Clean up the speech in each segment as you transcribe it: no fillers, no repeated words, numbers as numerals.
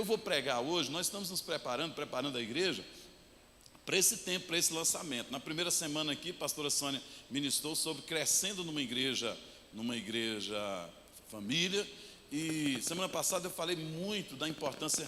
Eu vou pregar hoje, nós estamos nos preparando a igreja para esse tempo, para esse lançamento. Na primeira semana aqui, a pastora Sônia ministrou sobre crescendo numa igreja família. E semana passada eu falei muito da importância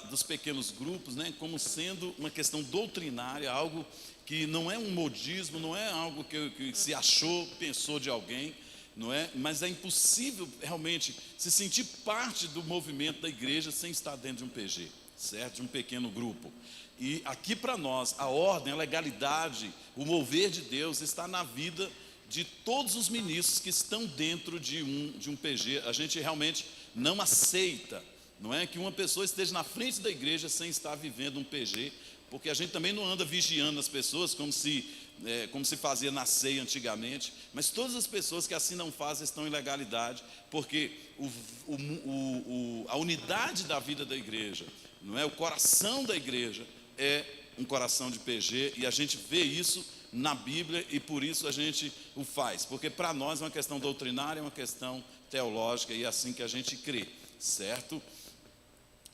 dos pequenos grupos, né, como sendo uma questão doutrinária, algo que não é um modismo, não é algo que se achou, pensou de alguém, não é? Mas é impossível realmente se sentir parte do movimento da igreja sem estar dentro de um PG, certo? De um pequeno grupo. E aqui para nós, a ordem, a legalidade, o mover de Deus está na vida de todos os ministros que estão dentro de um PG. A gente realmente não aceita, não é, que uma pessoa esteja na frente da igreja sem estar vivendo um PG, porque a gente também não anda vigiando as pessoas como se fazia na ceia antigamente, mas todas as pessoas que assim não fazem estão em legalidade, porque a unidade da vida da igreja, não é, o coração da igreja é um coração de PG, e a gente vê isso na Bíblia, e por isso a gente o faz, porque para nós é uma questão doutrinária, é uma questão teológica, e é assim que a gente crê, certo?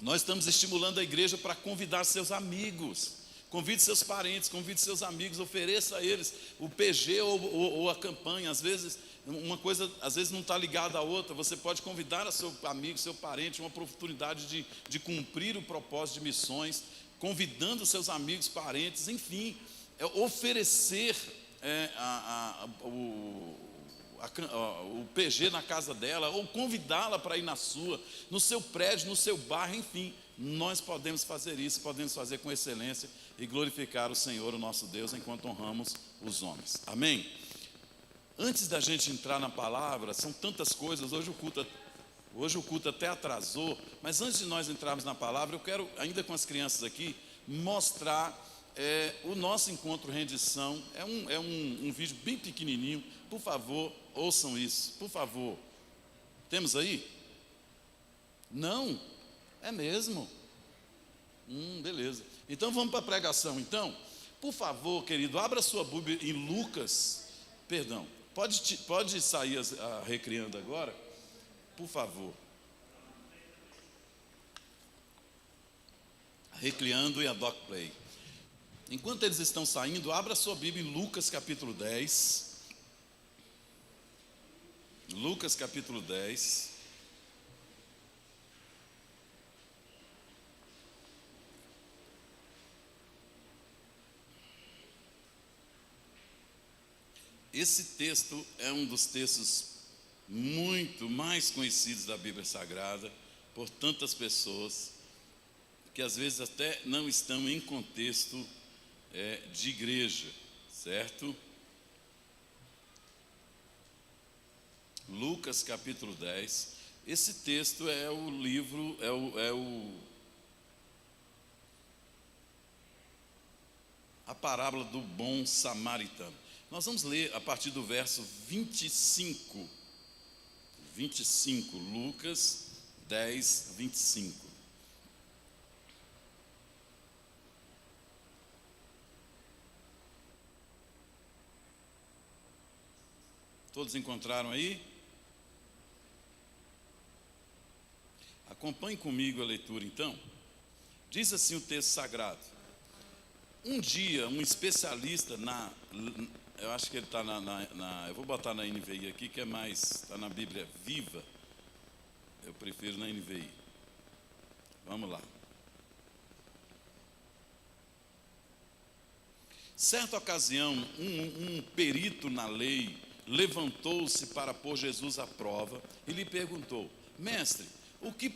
Nós estamos estimulando a igreja para convidar seus amigos, convide seus parentes, convide seus amigos, ofereça a eles o PG ou a campanha. Às vezes uma coisa não está ligada à outra. Você pode convidar a seu amigo, seu parente, uma oportunidade de cumprir o propósito de missões, convidando seus amigos, parentes, enfim, oferecer o PG na casa dela, ou convidá-la para ir na sua, no seu prédio, no seu bairro, enfim, nós podemos fazer isso, podemos fazer com excelência e glorificar o Senhor, o nosso Deus, enquanto honramos os homens, amém? Antes da gente entrar na palavra, são tantas coisas, hoje o culto até atrasou, mas antes de nós entrarmos na palavra, eu quero, ainda com as crianças aqui, mostrar o nosso encontro rendição. É um vídeo bem pequenininho, por favor, ouçam isso, por favor. Temos aí? Não? É mesmo? Beleza. Então vamos para a pregação. Então, por favor, querido, abra sua Bíblia em Lucas. Perdão, pode sair recriando agora? Por favor. Recriando e a Doc Play. Enquanto eles estão saindo, abra sua Bíblia em Lucas capítulo 10. Lucas capítulo 10. Esse texto é um dos textos muito mais conhecidos da Bíblia Sagrada por tantas pessoas que às vezes até não estão em contexto de igreja, certo? Lucas capítulo 10. Esse texto é o livro, a parábola do bom samaritano. Nós vamos ler a partir do verso 25, Lucas 10, 25. Todos encontraram aí? Acompanhe comigo a leitura então. Diz assim o texto sagrado: um dia um especialista eu acho que ele está eu vou botar na NVI aqui, que é mais, está na Bíblia Viva, eu prefiro na NVI. Vamos lá. Certa ocasião, um perito na lei levantou-se para pôr Jesus à prova e lhe perguntou: mestre, o que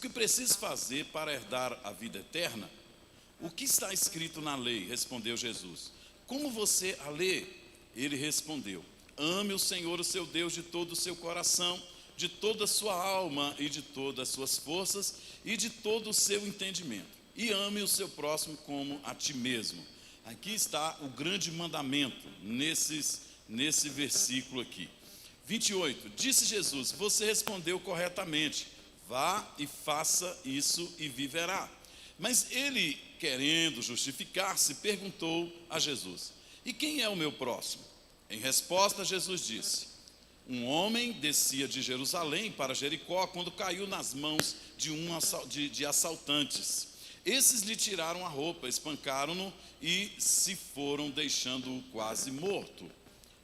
preciso fazer para herdar a vida eterna? O que está escrito na lei? Respondeu Jesus. Como você a lê? Ele respondeu: ame o Senhor, o seu Deus, de todo o seu coração, de toda a sua alma e de todas as suas forças e de todo o seu entendimento, e ame o seu próximo como a ti mesmo. Aqui está o grande mandamento nesse versículo aqui. 28, disse Jesus: você respondeu corretamente, vá e faça isso e viverá. Mas ele, querendo justificar-se, perguntou a Jesus: e quem é o meu próximo? Em resposta, Jesus disse: Um homem descia de Jerusalém para Jericó quando caiu nas mãos de assaltantes. Esses lhe tiraram a roupa, espancaram-no e se foram, deixando-o quase morto.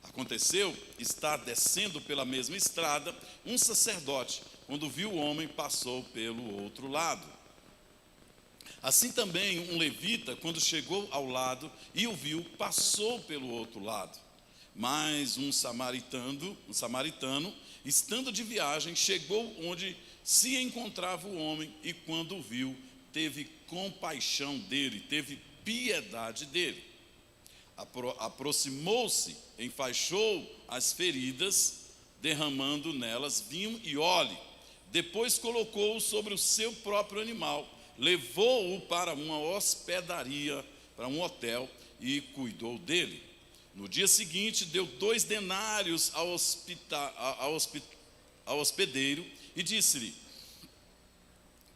Aconteceu estar descendo pela mesma estrada um sacerdote. Quando viu o homem, passou pelo outro lado. Assim também um levita, quando chegou ao lado e o viu, passou pelo outro lado. Mas um samaritano, estando de viagem, chegou onde se encontrava o homem e quando o viu, teve compaixão dele, teve piedade dele. Aproximou-se, enfaixou as feridas, derramando nelas vinho e óleo. Depois colocou-o sobre o seu próprio animal, levou-o para uma hospedaria, para um hotel e cuidou dele. No dia seguinte, deu 2 denários ao hospedeiro e disse-lhe: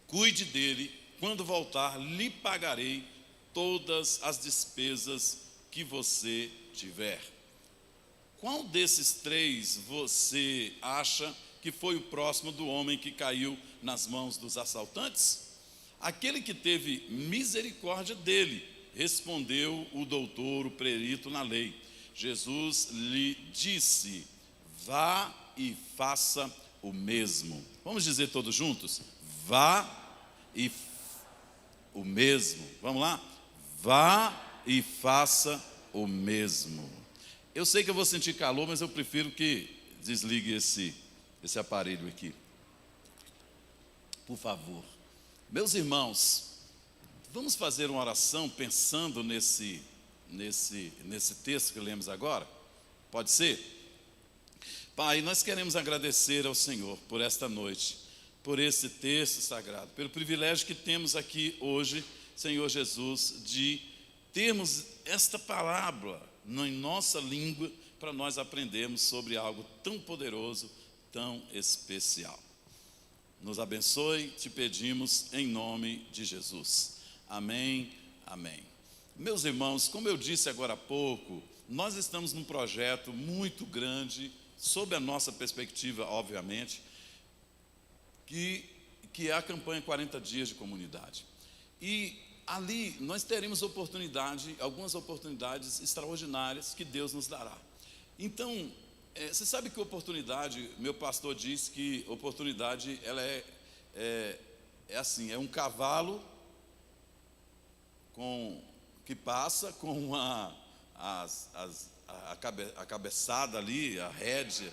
cuide dele, quando voltar, lhe pagarei todas as despesas que você tiver. Qual desses 3 você acha que foi o próximo do homem que caiu nas mãos dos assaltantes? Aquele que teve misericórdia dele, respondeu o doutor, o perito na lei. Jesus lhe disse: vá e faça o mesmo. Vamos dizer todos juntos? Vá e o mesmo. Vamos lá? Vá e faça o mesmo. Eu sei que eu vou sentir calor, mas eu prefiro que desligue esse aparelho aqui. Por favor. Meus irmãos, vamos fazer uma oração pensando nesse texto que lemos agora? Pode ser? Pai, nós queremos agradecer ao Senhor por esta noite, por esse texto sagrado, pelo privilégio que temos aqui hoje, Senhor Jesus, de termos esta palavra em nossa língua para nós aprendermos sobre algo tão poderoso, tão especial. Nos abençoe, te pedimos em nome de Jesus. Amém, amém. Meus irmãos, como eu disse agora há pouco, nós estamos num projeto muito grande, sob a nossa perspectiva, obviamente, que é a campanha 40 Dias de Comunidade. E ali nós teremos algumas oportunidades extraordinárias que Deus nos dará. Então, você sabe que oportunidade, meu pastor diz que oportunidade, ela é assim, é um cavalo que passa com a cabeçada ali, a rédea,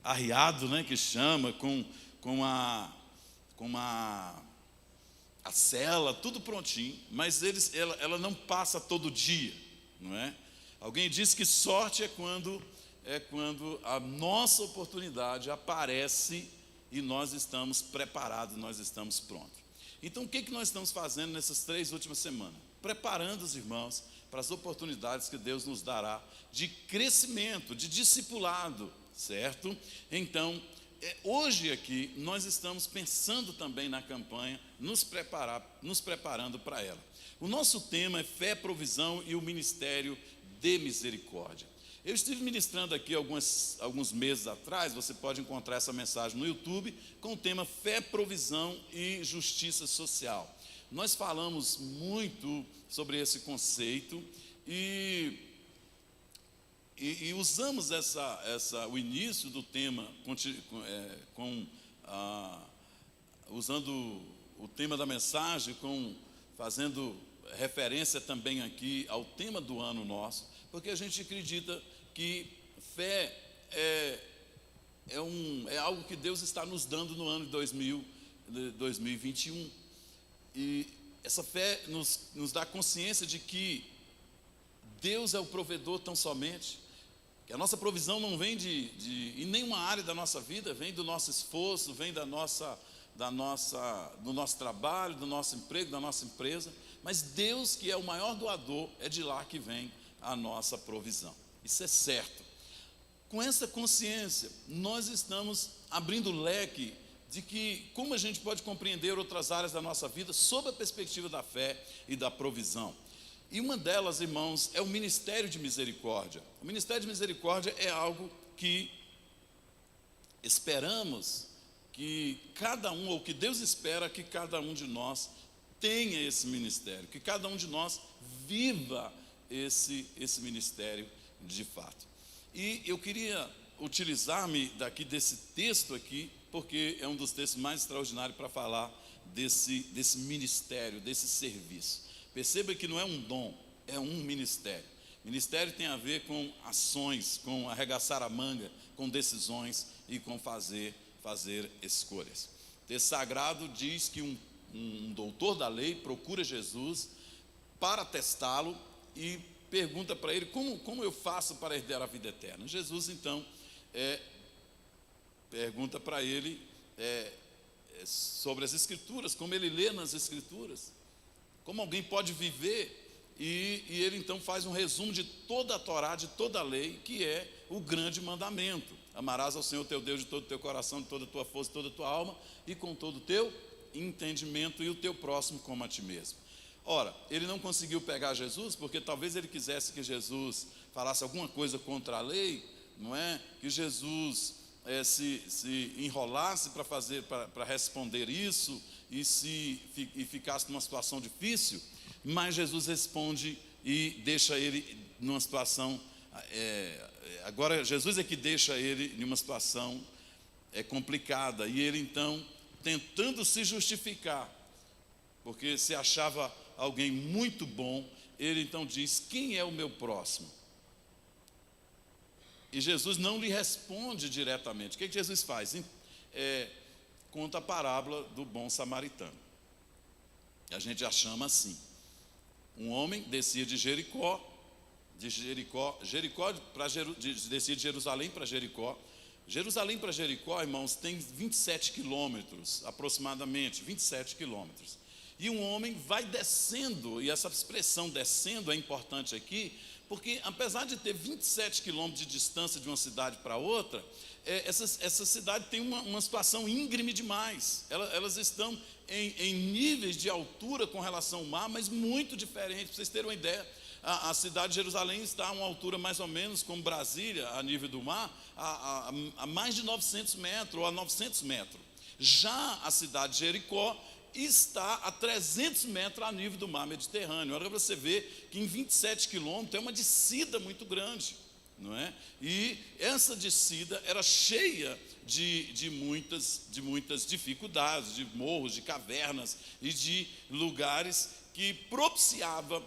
arriado, né, que chama, com a sela, tudo prontinho, mas ela não passa todo dia, não é? Alguém diz que sorte é quando a nossa oportunidade aparece e nós estamos preparados, nós estamos prontos. Então, o que nós estamos fazendo nessas 3 últimas semanas? Preparando os irmãos para as oportunidades que Deus nos dará de crescimento, de discipulado, certo? Então, hoje aqui, nós estamos pensando também na campanha, nos preparando para ela. O nosso tema é fé, provisão e o ministério de misericórdia. Eu estive ministrando aqui alguns meses atrás, você pode encontrar essa mensagem no YouTube, com o tema fé, provisão e justiça social. Nós falamos muito sobre esse conceito e usamos o início do tema, usando o tema da mensagem, fazendo referência também aqui ao tema do ano nosso, porque a gente acredita que fé é algo que Deus está nos dando no ano de 2021. E essa fé nos dá consciência de que Deus é o provedor tão somente, que a nossa provisão não vem em nenhuma área da nossa vida, vem do nosso esforço, vem do nosso trabalho, do nosso emprego, da nossa empresa, mas Deus, que é o maior doador, é de lá que vem a nossa provisão. Isso é certo. Com essa consciência, nós estamos abrindo o leque de que como a gente pode compreender outras áreas da nossa vida sob a perspectiva da fé e da provisão. E uma delas, irmãos, é o ministério de misericórdia. O ministério de misericórdia é algo que esperamos que cada um, ou que Deus espera que cada um de nós tenha esse ministério, que cada um de nós viva esse ministério de fato. E eu queria utilizar-me daqui desse texto aqui, porque é um dos textos mais extraordinários para falar desse ministério, desse serviço. Perceba que não é um dom, é um ministério. Ministério tem a ver com ações, com arregaçar a manga, com decisões e com fazer escolhas. O texto sagrado diz que um doutor da lei procura Jesus para testá-lo e pergunta para ele: como eu faço para herdar a vida eterna? Jesus então pergunta para ele sobre as Escrituras, como ele lê nas Escrituras, como alguém pode viver, e ele então faz um resumo de toda a Torá, de toda a lei, que é o grande mandamento: amarás ao Senhor teu Deus de todo o teu coração, de toda a tua força, de toda a tua alma e com todo o teu entendimento, e o teu próximo como a ti mesmo. Ora, ele não conseguiu pegar Jesus, porque talvez ele quisesse que Jesus falasse alguma coisa contra a lei, não é? Que Jesus se enrolasse para responder isso e ficasse numa situação difícil. Mas Jesus responde e deixa ele numa situação. Agora Jesus é que deixa ele em uma situação complicada, e ele então, tentando se justificar, porque se achava alguém muito bom, ele então diz: quem é o meu próximo? E Jesus não lhe responde diretamente. O que Jesus faz? Conta a parábola do bom samaritano. A gente já chama assim. Um homem descia de Jericó, descia de Jerusalém para Jericó. Jerusalém para Jericó, irmãos, tem 27 quilômetros, aproximadamente, 27 quilômetros. E um homem vai descendo, e essa expressão descendo é importante aqui, porque apesar de ter 27 quilômetros de distância de uma cidade para outra, essa cidade tem uma situação íngreme demais. Elas estão em níveis de altura com relação ao mar, mas muito diferentes. Para vocês terem uma ideia, a cidade de Jerusalém está a uma altura mais ou menos como Brasília, a nível do mar, a mais de 900 metros, ou a 900 metros. Já a cidade de Jericó está a 300 metros a nível do mar Mediterrâneo. Olha para você ver que em 27 quilômetros é uma descida muito grande, não é? E essa descida era cheia de muitas dificuldades, de morros, de cavernas e de lugares que propiciava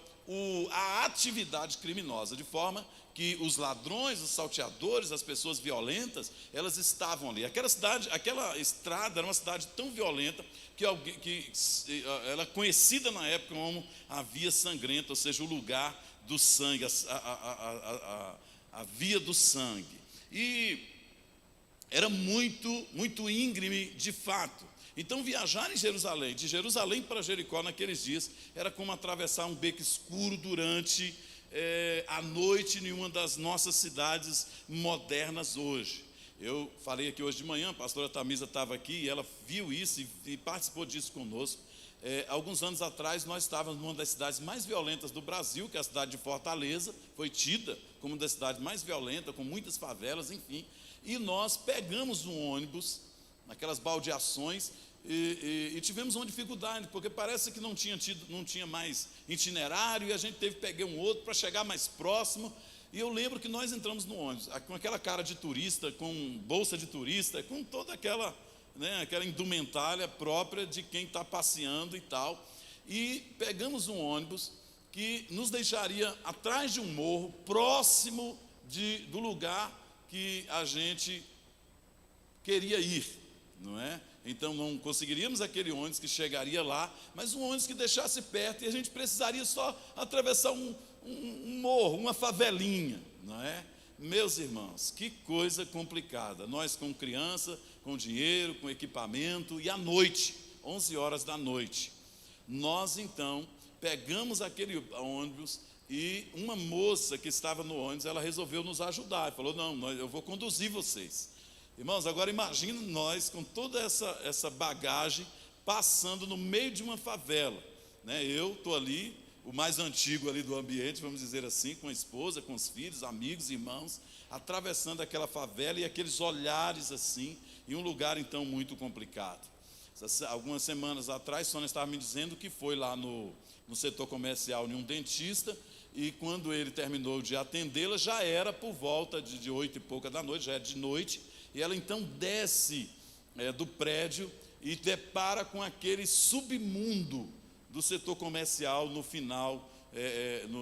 a atividade criminosa, de forma que os ladrões, os salteadores, as pessoas violentas, elas estavam ali. Aquela estrada era uma cidade tão violenta que ela é conhecida na época como a Via Sangrenta, ou seja, o lugar do sangue, a via do sangue. E era muito íngreme de fato. Então viajar em Jerusalém, de Jerusalém para Jericó naqueles dias, era como atravessar um beco escuro durante a noite em uma das nossas cidades modernas hoje. Eu falei aqui hoje de manhã, a pastora Tamisa estava aqui e ela viu isso e participou disso conosco. Alguns anos atrás nós estávamos numa das cidades mais violentas do Brasil, que é a cidade de Fortaleza, foi tida como uma das cidades mais violentas, com muitas favelas, enfim. E nós pegamos um ônibus, naquelas baldeações, e tivemos uma dificuldade, porque parece que não tinha mais itinerário, e a gente teve que pegar um outro para chegar mais próximo. E eu lembro que nós entramos no ônibus, com aquela cara de turista, com bolsa de turista, com toda aquela indumentária própria de quem está passeando e tal. E pegamos um ônibus que nos deixaria atrás de um morro, próximo do lugar que a gente queria ir, não é? Então não conseguiríamos aquele ônibus que chegaria lá, mas um ônibus que deixasse perto, e a gente precisaria só atravessar um morro, uma favelinha, não é? Meus irmãos, que coisa complicada. Nós com criança, com dinheiro, com equipamento, e à noite, 11 horas da noite, nós então pegamos aquele ônibus, e uma moça que estava no ônibus, ela resolveu nos ajudar, falou: não, eu vou conduzir vocês. Irmãos, agora imagine nós com toda essa bagagem, passando no meio de uma favela, né? Eu estou ali, o mais antigo ali do ambiente, vamos dizer assim, com a esposa, com os filhos, amigos, irmãos, atravessando aquela favela, e aqueles olhares assim, em um lugar então muito complicado. Algumas semanas atrás, Sônia estava me dizendo que foi lá no setor comercial em um dentista, e quando ele terminou de atendê-la, já era por volta de 8 e pouca da noite, já era de noite, e ela então desce do prédio e depara com aquele submundo do setor comercial no final,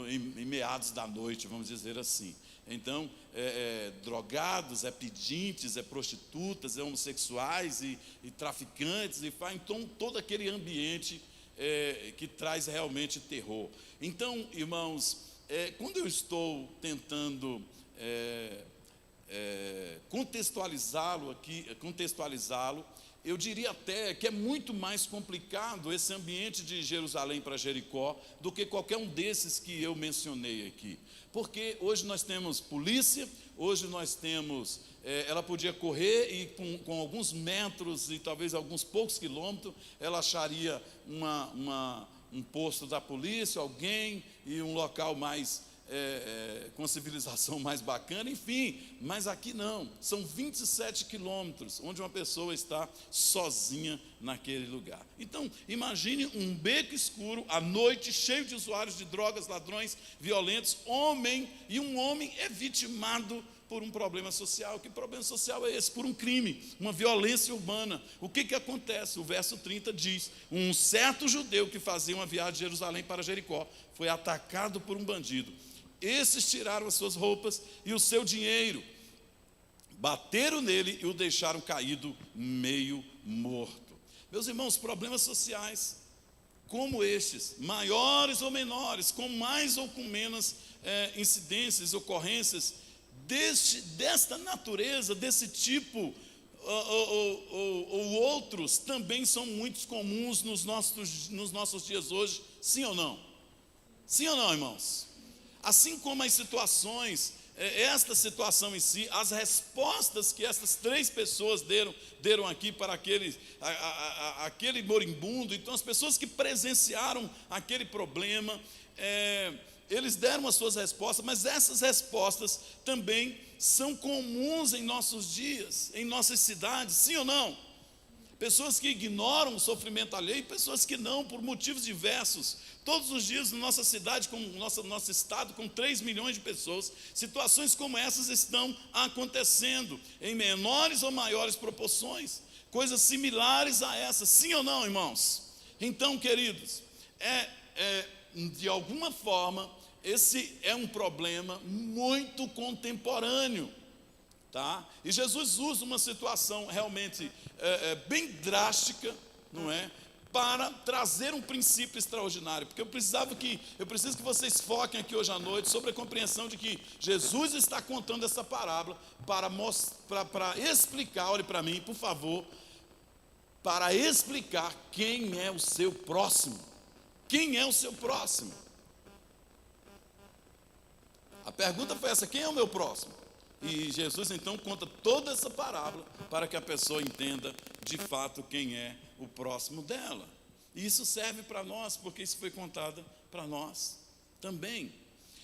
em meados da noite, vamos dizer assim. Então, drogados, pedintes, prostitutas, homossexuais e traficantes, então todo aquele ambiente que traz realmente terror. Então, irmãos, quando eu estou tentando contextualizá-lo, eu diria até que é muito mais complicado esse ambiente de Jerusalém para Jericó do que qualquer um desses que eu mencionei aqui. Porque hoje nós temos polícia, hoje nós temos, ela podia correr e com alguns metros e talvez alguns poucos quilômetros, ela acharia um posto da polícia, alguém, e um local mais com civilização mais bacana, enfim, mas aqui não, são 27 quilômetros, onde uma pessoa está sozinha naquele lugar. Então, imagine um beco escuro, à noite, cheio de usuários de drogas, ladrões, violentos, e um homem é vitimado por um problema social. Que problema social é esse? Por um crime, uma violência urbana. O que acontece? O verso 30 diz: um certo judeu que fazia uma viagem de Jerusalém para Jericó foi atacado por um bandido. Esses tiraram as suas roupas e o seu dinheiro, bateram nele e o deixaram caído meio morto. Meus irmãos, problemas sociais como estes, maiores ou menores, com mais ou com menos incidências, ocorrências desta natureza, desse tipo ou outros, também são muito comuns nos nossos dias hoje, sim ou não? Sim ou não, irmãos? Assim como as situações, esta situação em si, as respostas que essas 3 pessoas deram aqui para aquele moribundo, então as pessoas que presenciaram aquele problema, eles deram as suas respostas, mas essas respostas também são comuns em nossos dias, em nossas cidades, sim ou não? Pessoas que ignoram o sofrimento alheio, pessoas que não, por motivos diversos. Todos os dias na nossa cidade, nosso estado, com 3 milhões de pessoas, situações como essas estão acontecendo, em menores ou maiores proporções, coisas similares a essas, sim ou não, irmãos? Então, queridos, de alguma forma, esse é um problema muito contemporâneo. Tá? E Jesus usa uma situação realmente bem drástica, não é? Para trazer um princípio extraordinário, porque eu preciso que vocês foquem aqui hoje à noite sobre a compreensão de que Jesus está contando essa parábola para explicar, olhe para mim, por favor, para explicar quem é o seu próximo. Quem é o seu próximo? A pergunta foi essa: quem é o meu próximo? E Jesus então conta toda essa parábola para que a pessoa entenda de fato quem é o próximo dela. E isso serve para nós, porque isso foi contado para nós também.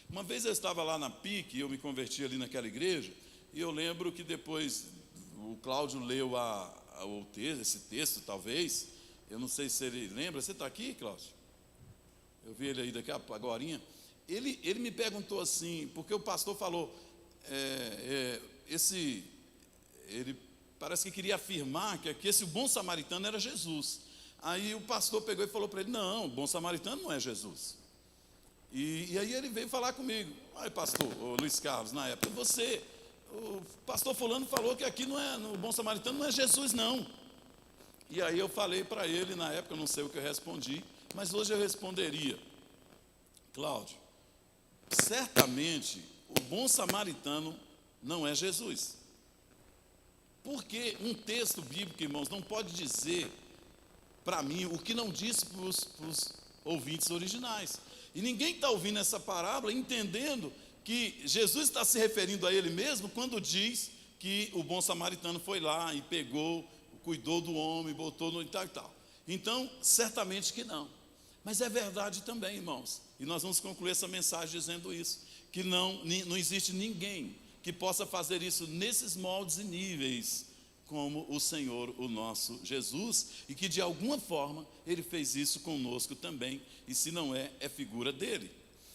Uma vez eu estava lá na PIC, eu me converti ali naquela igreja, e eu lembro que depois o Cláudio leu esse texto, talvez, eu não sei se ele lembra. Você está aqui, Cláudio? Eu vi ele aí daqui a agorinha. Ele me perguntou assim, porque o pastor falou, ele parece que queria afirmar que esse bom samaritano era Jesus. Aí o pastor pegou e falou para ele: não, o bom samaritano não é Jesus. E aí ele veio falar comigo: ai, pastor, o Luiz Carlos, na época, o pastor fulano falou que aqui no bom samaritano não é Jesus, não. E aí eu falei para ele, na época, eu não sei o que eu respondi, mas hoje eu responderia: Cláudio, certamente o bom samaritano não é Jesus. Porque um texto bíblico, irmãos, não pode dizer para mim o que não disse para os ouvintes originais. E ninguém está ouvindo essa parábola entendendo que Jesus está se referindo a ele mesmo quando diz que o bom samaritano foi lá e pegou, cuidou do homem, botou no e tal e tal. Então, certamente que não. Mas é verdade também, irmãos. E nós vamos concluir essa mensagem dizendo isso, que não existe ninguém que possa fazer isso nesses moldes e níveis como o Senhor, o nosso Jesus, e que de alguma forma Ele fez isso conosco também, e se não é, é figura dele.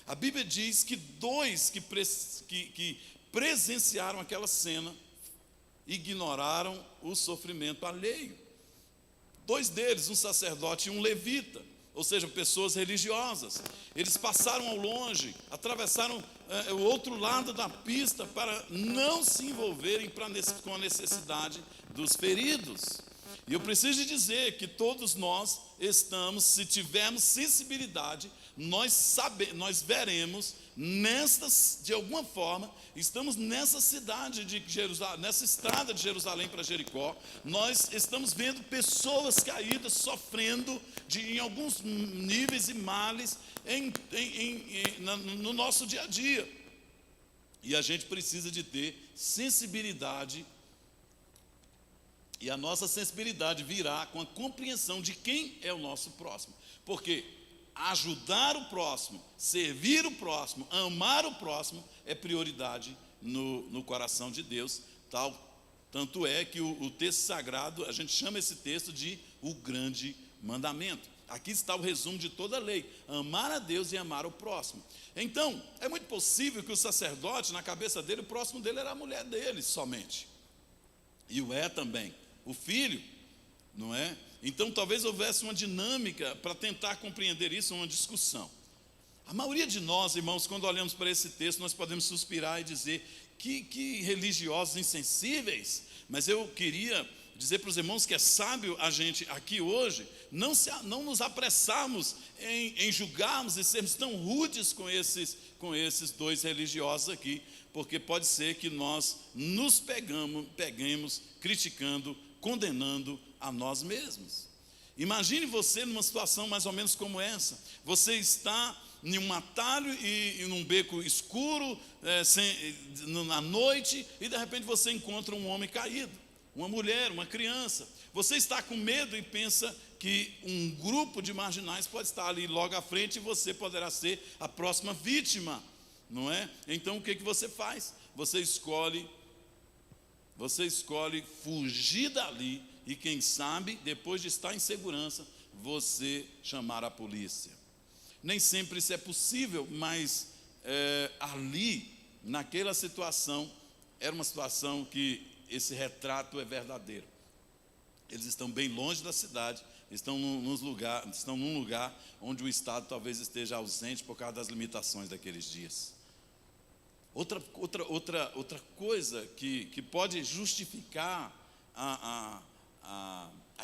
A Bíblia diz que dois que presenciaram aquela cena ignoraram o sofrimento alheio. Dois deles, um sacerdote e um levita, ou seja, pessoas religiosas. Eles passaram ao longe, atravessaram o outro lado da pista para não se envolverem com a necessidade dos feridos. E eu preciso dizer que todos nós estamos, se tivermos sensibilidade, nós veremos de alguma forma, estamos nessa cidade de Jerusalém, nessa estrada de Jerusalém para Jericó, nós estamos vendo pessoas caídas, sofrendo em alguns níveis e males no nosso dia a dia. E a gente precisa de ter sensibilidade, e a nossa sensibilidade virá com a compreensão de quem é o nosso próximo, porque ajudar o próximo, servir o próximo, amar o próximo é prioridade no coração de Deus. Tanto é que o texto sagrado, a gente chama esse texto de o grande mandamento. Aqui está o resumo de toda a lei: amar a Deus e amar o próximo. Então, é muito possível que o sacerdote, na cabeça dele, o próximo dele era a mulher dele somente, e o é também o filho, não é? Então talvez houvesse uma dinâmica para tentar compreender isso, uma discussão. A maioria de nós, irmãos, quando olhamos para esse texto, nós podemos suspirar e dizer que religiosos insensíveis. Mas eu queria dizer para os irmãos que é sábio a gente aqui hoje não nos apressarmos em julgarmos e sermos tão rudes com esses dois religiosos aqui, porque pode ser que nós nos peguemos criticando, condenando a nós mesmos. Imagine você numa situação mais ou menos como essa. Você está em um atalho e num beco escuro, na noite, e de repente você encontra um homem caído, uma mulher, uma criança. Você está com medo e pensa que um grupo de marginais pode estar ali logo à frente e você poderá ser a próxima vítima, não é? Então o que você faz? Você escolhe fugir dali e, quem sabe, depois de estar em segurança, você chamar a polícia. Nem sempre isso é possível, mas ali, naquela situação, era uma situação que esse retrato é verdadeiro. Eles estão bem longe da cidade, estão num lugar onde o Estado talvez esteja ausente por causa das limitações daqueles dias. Outra coisa que pode justificar a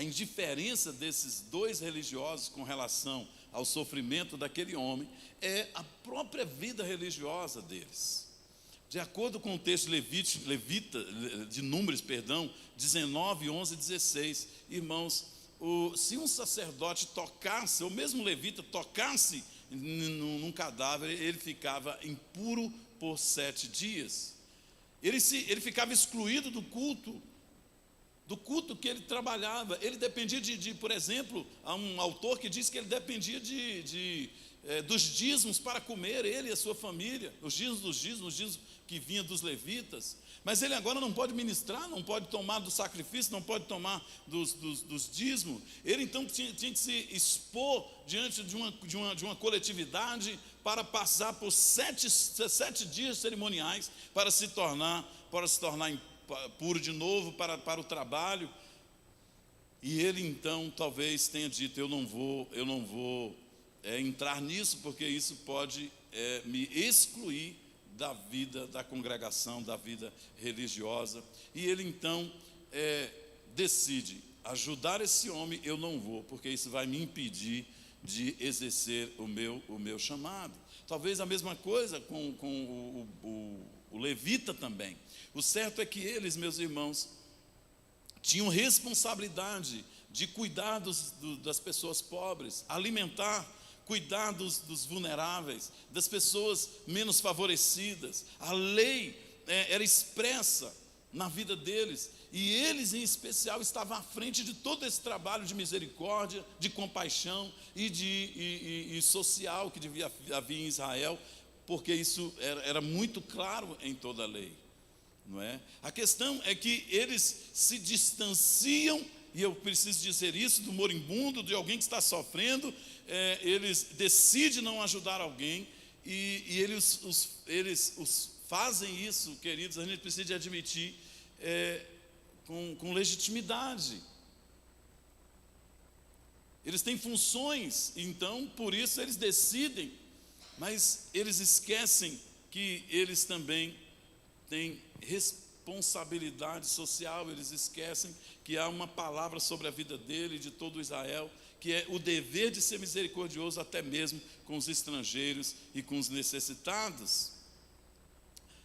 indiferença desses dois religiosos com relação ao sofrimento daquele homem é a própria vida religiosa deles. De acordo com o texto de Números, 19, 11 e 16, irmãos, se um sacerdote tocasse, ou mesmo um levita tocasse num cadáver, ele ficava impuro por 7 dias. Ele ficava excluído do culto que ele trabalhava. Ele dependia por exemplo, há um autor que diz que ele dependia dos dízimos para comer, ele e a sua família, os dízimos que vinham dos levitas. Mas ele agora não pode ministrar, não pode tomar do sacrifício, não pode tomar dos dízimos. Ele então tinha que se expor diante de uma coletividade para passar por 7 dias cerimoniais para se tornar puro de novo para o trabalho. E ele então talvez tenha dito: eu não vou entrar nisso, porque isso pode me excluir da vida da congregação, da vida religiosa. E ele então decide ajudar esse homem. Eu não vou, porque isso vai me impedir de exercer o meu chamado. Talvez a mesma coisa com o levita também. O certo é que eles, meus irmãos, tinham responsabilidade de cuidar das pessoas pobres, alimentar, cuidar dos vulneráveis, das pessoas menos favorecidas. A lei era expressa na vida deles, e eles em especial estavam à frente de todo esse trabalho de misericórdia, de compaixão e social que havia em Israel, porque isso era muito claro em toda a lei. não é? A questão é que eles se distanciam, e eu preciso dizer isso, do moribundo, de alguém que está sofrendo. Eles decidem não ajudar alguém, e eles fazem isso, queridos, a gente precisa de admitir, com legitimidade. Eles têm funções, então por isso eles decidem, mas eles esquecem que eles também têm responsabilidade social. Eles esquecem que há uma palavra sobre a vida dele e de todo Israel, que é o dever de ser misericordioso até mesmo com os estrangeiros e com os necessitados.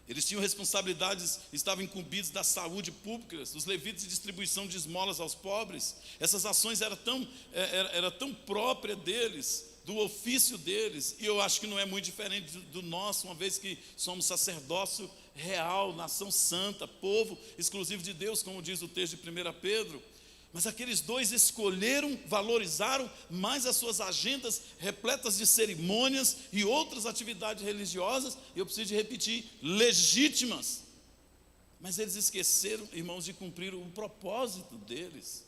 Eles tinham responsabilidades, estavam incumbidos da saúde pública, dos levitas de distribuição de esmolas aos pobres. Essas ações eram tão próprias deles, do ofício deles, e eu acho que não é muito diferente do nosso, uma vez que somos sacerdócio real, nação santa, povo exclusivo de Deus, como diz o texto de 1 Pedro. Mas aqueles dois escolheram, valorizaram mais as suas agendas repletas de cerimônias e outras atividades religiosas, e eu preciso de repetir, legítimas. Mas eles esqueceram, irmãos, de cumprir o propósito deles.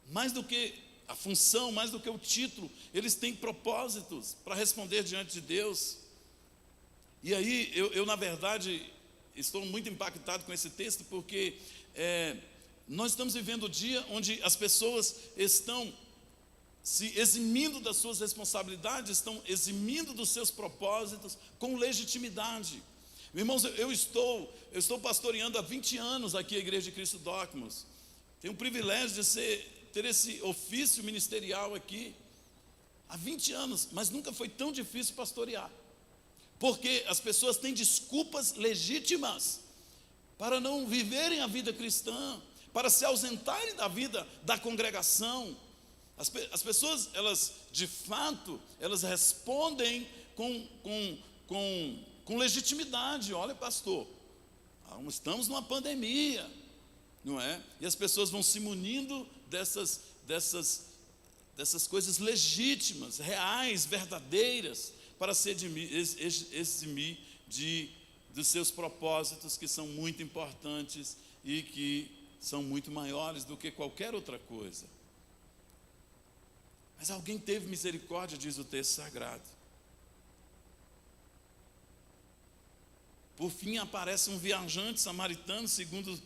Mais do que a função, mais do que o título, eles têm propósitos para responder diante de Deus. E aí, eu na verdade, estou muito impactado com esse texto, porque nós estamos vivendo o dia onde as pessoas estão se eximindo das suas responsabilidades, estão eximindo dos seus propósitos com legitimidade. Irmãos, eu estou pastoreando há 20 anos aqui a Igreja de Cristo Docmos. Tenho o privilégio de ter esse ofício ministerial aqui há 20 anos, mas nunca foi tão difícil pastorear, porque as pessoas têm desculpas legítimas para não viverem a vida cristã, para se ausentarem da vida da congregação. As pessoas, elas de fato, elas respondem com legitimidade. Olha, pastor, estamos numa pandemia, não é? E as pessoas vão se munindo dessas coisas legítimas, reais, verdadeiras, para se eximir dos seus propósitos, que são muito importantes e que são muito maiores do que qualquer outra coisa. Mas alguém teve misericórdia, diz o texto sagrado. Por fim aparece um viajante samaritano, segundo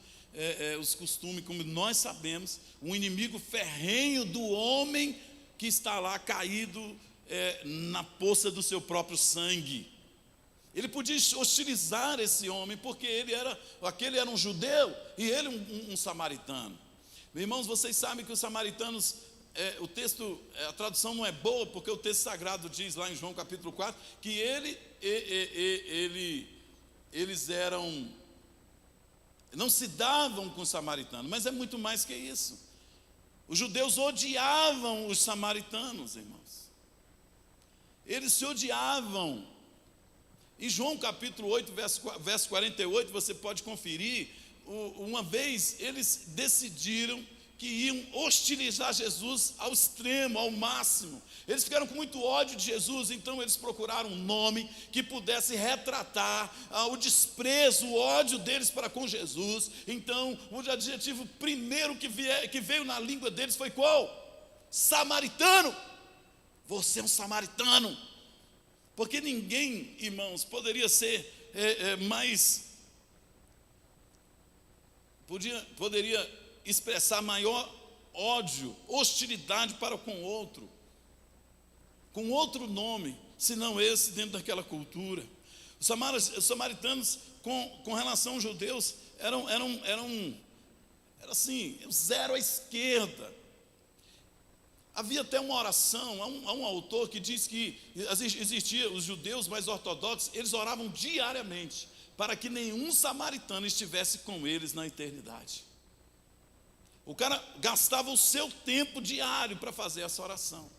os costumes, como nós sabemos, um inimigo ferrenho do homem que está lá caído na poça do seu próprio sangue. Ele podia hostilizar esse homem, porque aquele era um judeu e ele um samaritano. Meus irmãos, vocês sabem que os samaritanos, a tradução não é boa, porque o texto sagrado diz lá em João capítulo 4, que eles não se davam com os samaritanos, mas é muito mais que isso. Os judeus odiavam os samaritanos, irmãos. Eles se odiavam. Em João capítulo 8, verso 48, você pode conferir, uma vez eles decidiram que iam hostilizar Jesus ao extremo, ao máximo. Eles ficaram com muito ódio de Jesus, então eles procuraram um nome que pudesse retratar o desprezo, o ódio deles para com Jesus. Então, o adjetivo primeiro que veio na língua deles foi qual? Samaritano. Você é um samaritano. Porque ninguém, irmãos, poderia ser poderia expressar maior ódio, hostilidade para com outro nome, senão esse dentro daquela cultura. Os samaritanos, com relação aos judeus, eram assim, zero à esquerda. Havia até uma oração, há um autor que diz que existia os judeus mais ortodoxos, eles oravam diariamente para que nenhum samaritano estivesse com eles na eternidade. O cara gastava o seu tempo diário para fazer essa oração.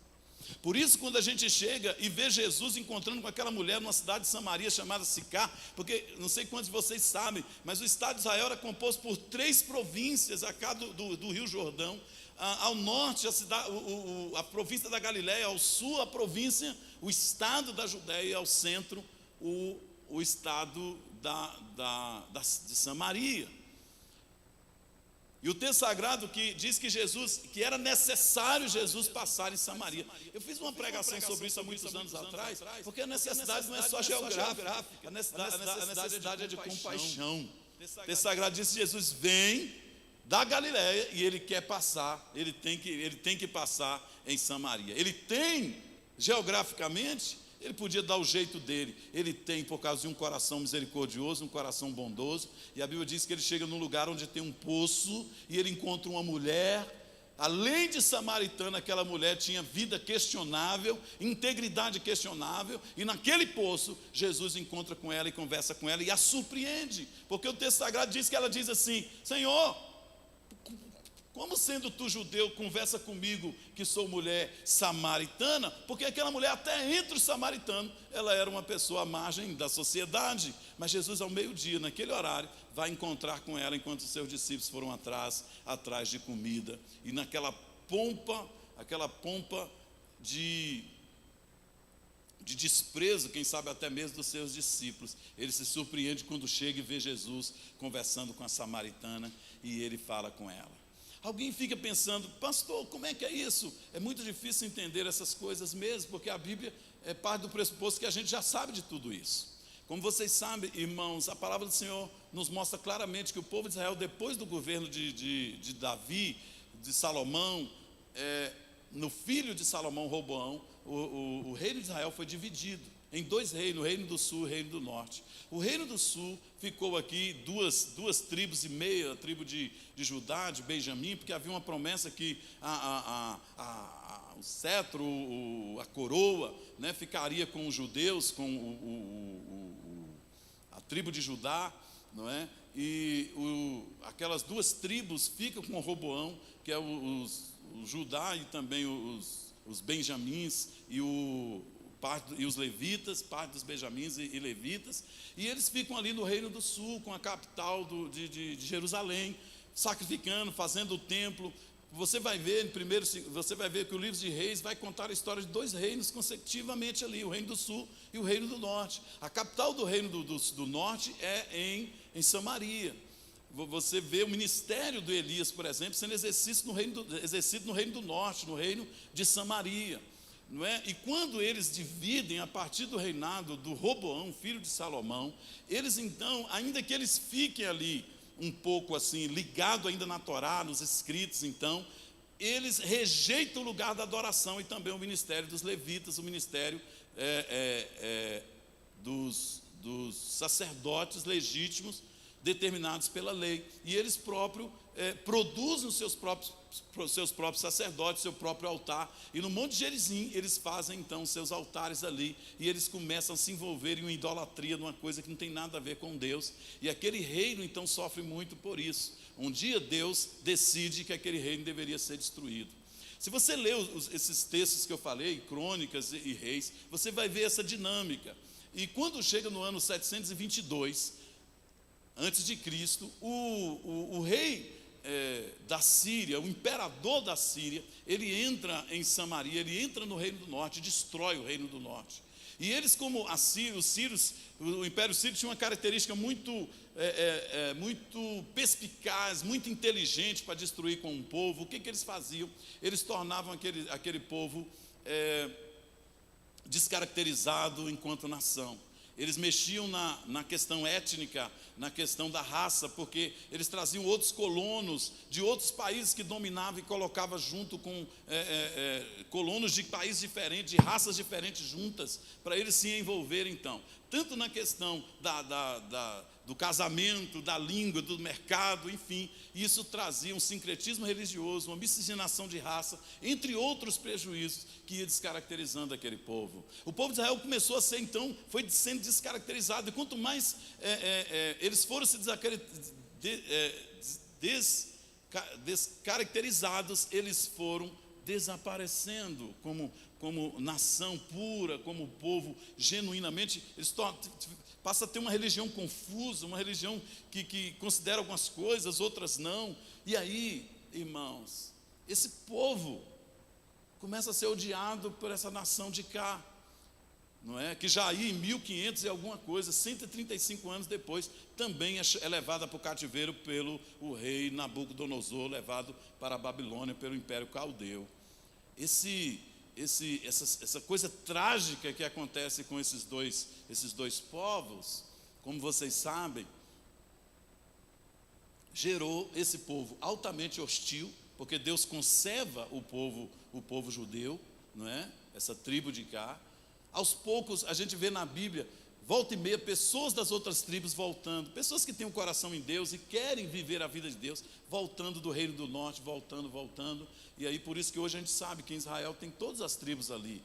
Por isso, quando a gente chega e vê Jesus encontrando com aquela mulher numa cidade de Samaria chamada Sicar, porque não sei quantos de vocês sabem, mas o estado de Israel era composto por 3 províncias, a cá do Rio Jordão. Ao norte, a província da Galiléia; ao sul, a província, o estado da Judéia; e ao centro, o estado de Samaria. E o texto sagrado que diz que era necessário Jesus passar em Samaria. Eu fiz uma pregação sobre isso há muitos anos atrás, porque a necessidade não é só geográfica, a necessidade é de compaixão. O texto sagrado diz que Jesus vem da Galileia e ele quer passar, ele tem que passar em Samaria. Ele tem, geograficamente, ele podia dar o jeito dele. Ele tem, por causa de um coração misericordioso, um coração bondoso. E a Bíblia diz que ele chega num lugar onde tem um poço e ele encontra uma mulher. Além de samaritana, aquela mulher tinha vida questionável, integridade questionável. E naquele poço, Jesus encontra com ela e conversa com ela e a surpreende. Porque o texto sagrado diz que ela diz assim: Senhor, como sendo tu judeu, conversa comigo que sou mulher samaritana? Porque aquela mulher, até entre os samaritanos, ela era uma pessoa à margem da sociedade. Mas Jesus, ao meio-dia, naquele horário, vai encontrar com ela, enquanto os seus discípulos foram atrás de comida. E naquela pompa de desprezo, quem sabe até mesmo dos seus discípulos, ele se surpreende quando chega e vê Jesus conversando com a samaritana, e ele fala com ela. Alguém fica pensando: pastor, como é que é isso? É muito difícil entender essas coisas mesmo, porque a Bíblia é parte do pressuposto que a gente já sabe de tudo isso. Como vocês sabem, irmãos, a palavra do Senhor nos mostra claramente que o povo de Israel, depois do governo de Davi, de Salomão, no filho de Salomão, Roboão, o reino de Israel foi dividido em dois reinos, o reino do sul e o reino do norte. O reino do sul ficou aqui duas tribos e meia, a tribo de Judá, de Benjamim, porque havia uma promessa que o cetro, a coroa, né, ficaria com os judeus, com a tribo de Judá, não é? E aquelas duas tribos ficam com Roboão, que é o Judá e também os Benjamins e os levitas, parte dos benjamins e levitas, e eles ficam ali no reino do sul, com a capital de Jerusalém, sacrificando, fazendo o templo. Você vai ver que o livro de Reis vai contar a história de dois reinos consecutivamente ali, o reino do sul e o reino do norte. A capital do reino do norte é em Samaria. Você vê o ministério do Elias, por exemplo, sendo exercido no reino do norte, no reino de Samaria. Não é? E quando eles dividem a partir do reinado do Roboão, filho de Salomão, eles então, ainda que eles fiquem ali um pouco assim, ligado ainda na Torá, nos escritos, então, eles rejeitam o lugar da adoração e também o ministério dos levitas, o ministério dos sacerdotes legítimos determinados pela lei. E eles próprios produzem os seus próprios sacerdotes, seu próprio altar, e no Monte Gerizim eles fazem então seus altares ali, e eles começam a se envolver em uma idolatria, numa coisa que não tem nada a ver com Deus, e aquele reino então sofre muito por isso. Um dia Deus decide que aquele reino deveria ser destruído. Se você ler esses textos que eu falei, Crônicas e Reis, você vai ver essa dinâmica. E quando chega no ano 722 antes de Cristo, o rei da Síria, o imperador da Síria, ele entra em Samaria, ele entra no reino do norte, destrói o reino do norte. E eles, como os sírios, o império sírio tinha uma característica muito perspicaz, muito inteligente para destruir com um povo. O que eles faziam? Eles tornavam aquele povo descaracterizado enquanto nação. Eles mexiam na questão étnica, na questão da raça, porque eles traziam outros colonos de outros países que dominavam e colocavam junto com colonos de países diferentes, de raças diferentes juntas, para eles se envolverem então. Tanto na questão do casamento, da língua, do mercado, enfim, isso trazia um sincretismo religioso, uma miscigenação de raça, entre outros prejuízos que ia descaracterizando aquele povo. O povo de Israel começou a ser então, foi sendo descaracterizado, e quanto mais eles foram se descaracterizados, eles foram desaparecendo como nação pura, como povo genuinamente. Eles passa a ter uma religião confusa, uma religião que considera algumas coisas, outras não. E aí, irmãos, esse povo começa a ser odiado por essa nação de cá. não é? Que já aí em 1500 e alguma coisa, 135 anos depois, também é levada para o cativeiro pelo o rei Nabucodonosor, levado para a Babilônia pelo Império Caldeu. Essa coisa trágica que acontece com esses dois povos, como vocês sabem, gerou esse povo altamente hostil, porque Deus conserva o povo judeu, não é? Essa tribo de cá. Aos poucos a gente vê na Bíblia, volta e meia, pessoas das outras tribos voltando, pessoas que têm um coração em Deus e querem viver a vida de Deus, voltando do reino do norte, voltando. E aí por isso que hoje a gente sabe que em Israel tem todas as tribos ali,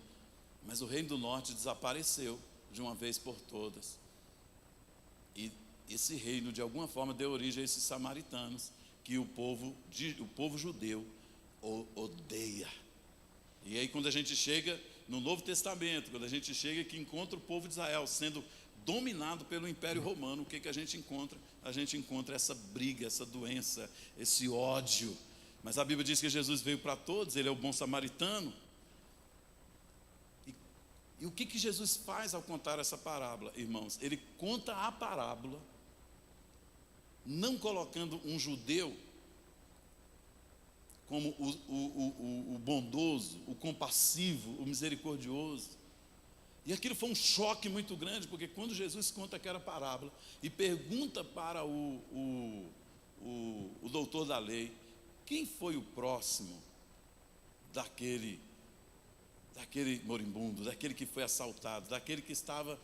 mas o reino do norte desapareceu de uma vez por todas. E esse reino de alguma forma deu origem a esses samaritanos que o povo judeu odeia. E aí quando a gente chega no Novo Testamento, quando a gente chega que encontra o povo de Israel sendo dominado pelo Império Romano, o que a gente encontra? A gente encontra essa briga, essa doença, esse ódio. Mas a Bíblia diz que Jesus veio para todos, Ele é o bom samaritano. E o que Jesus faz ao contar essa parábola, irmãos? Ele conta a parábola, não colocando um judeu como o bondoso, o compassivo, o misericordioso. E aquilo foi um choque muito grande, porque quando Jesus conta aquela parábola e pergunta para o doutor da lei, quem foi o próximo daquele moribundo, daquele que foi assaltado, daquele que estava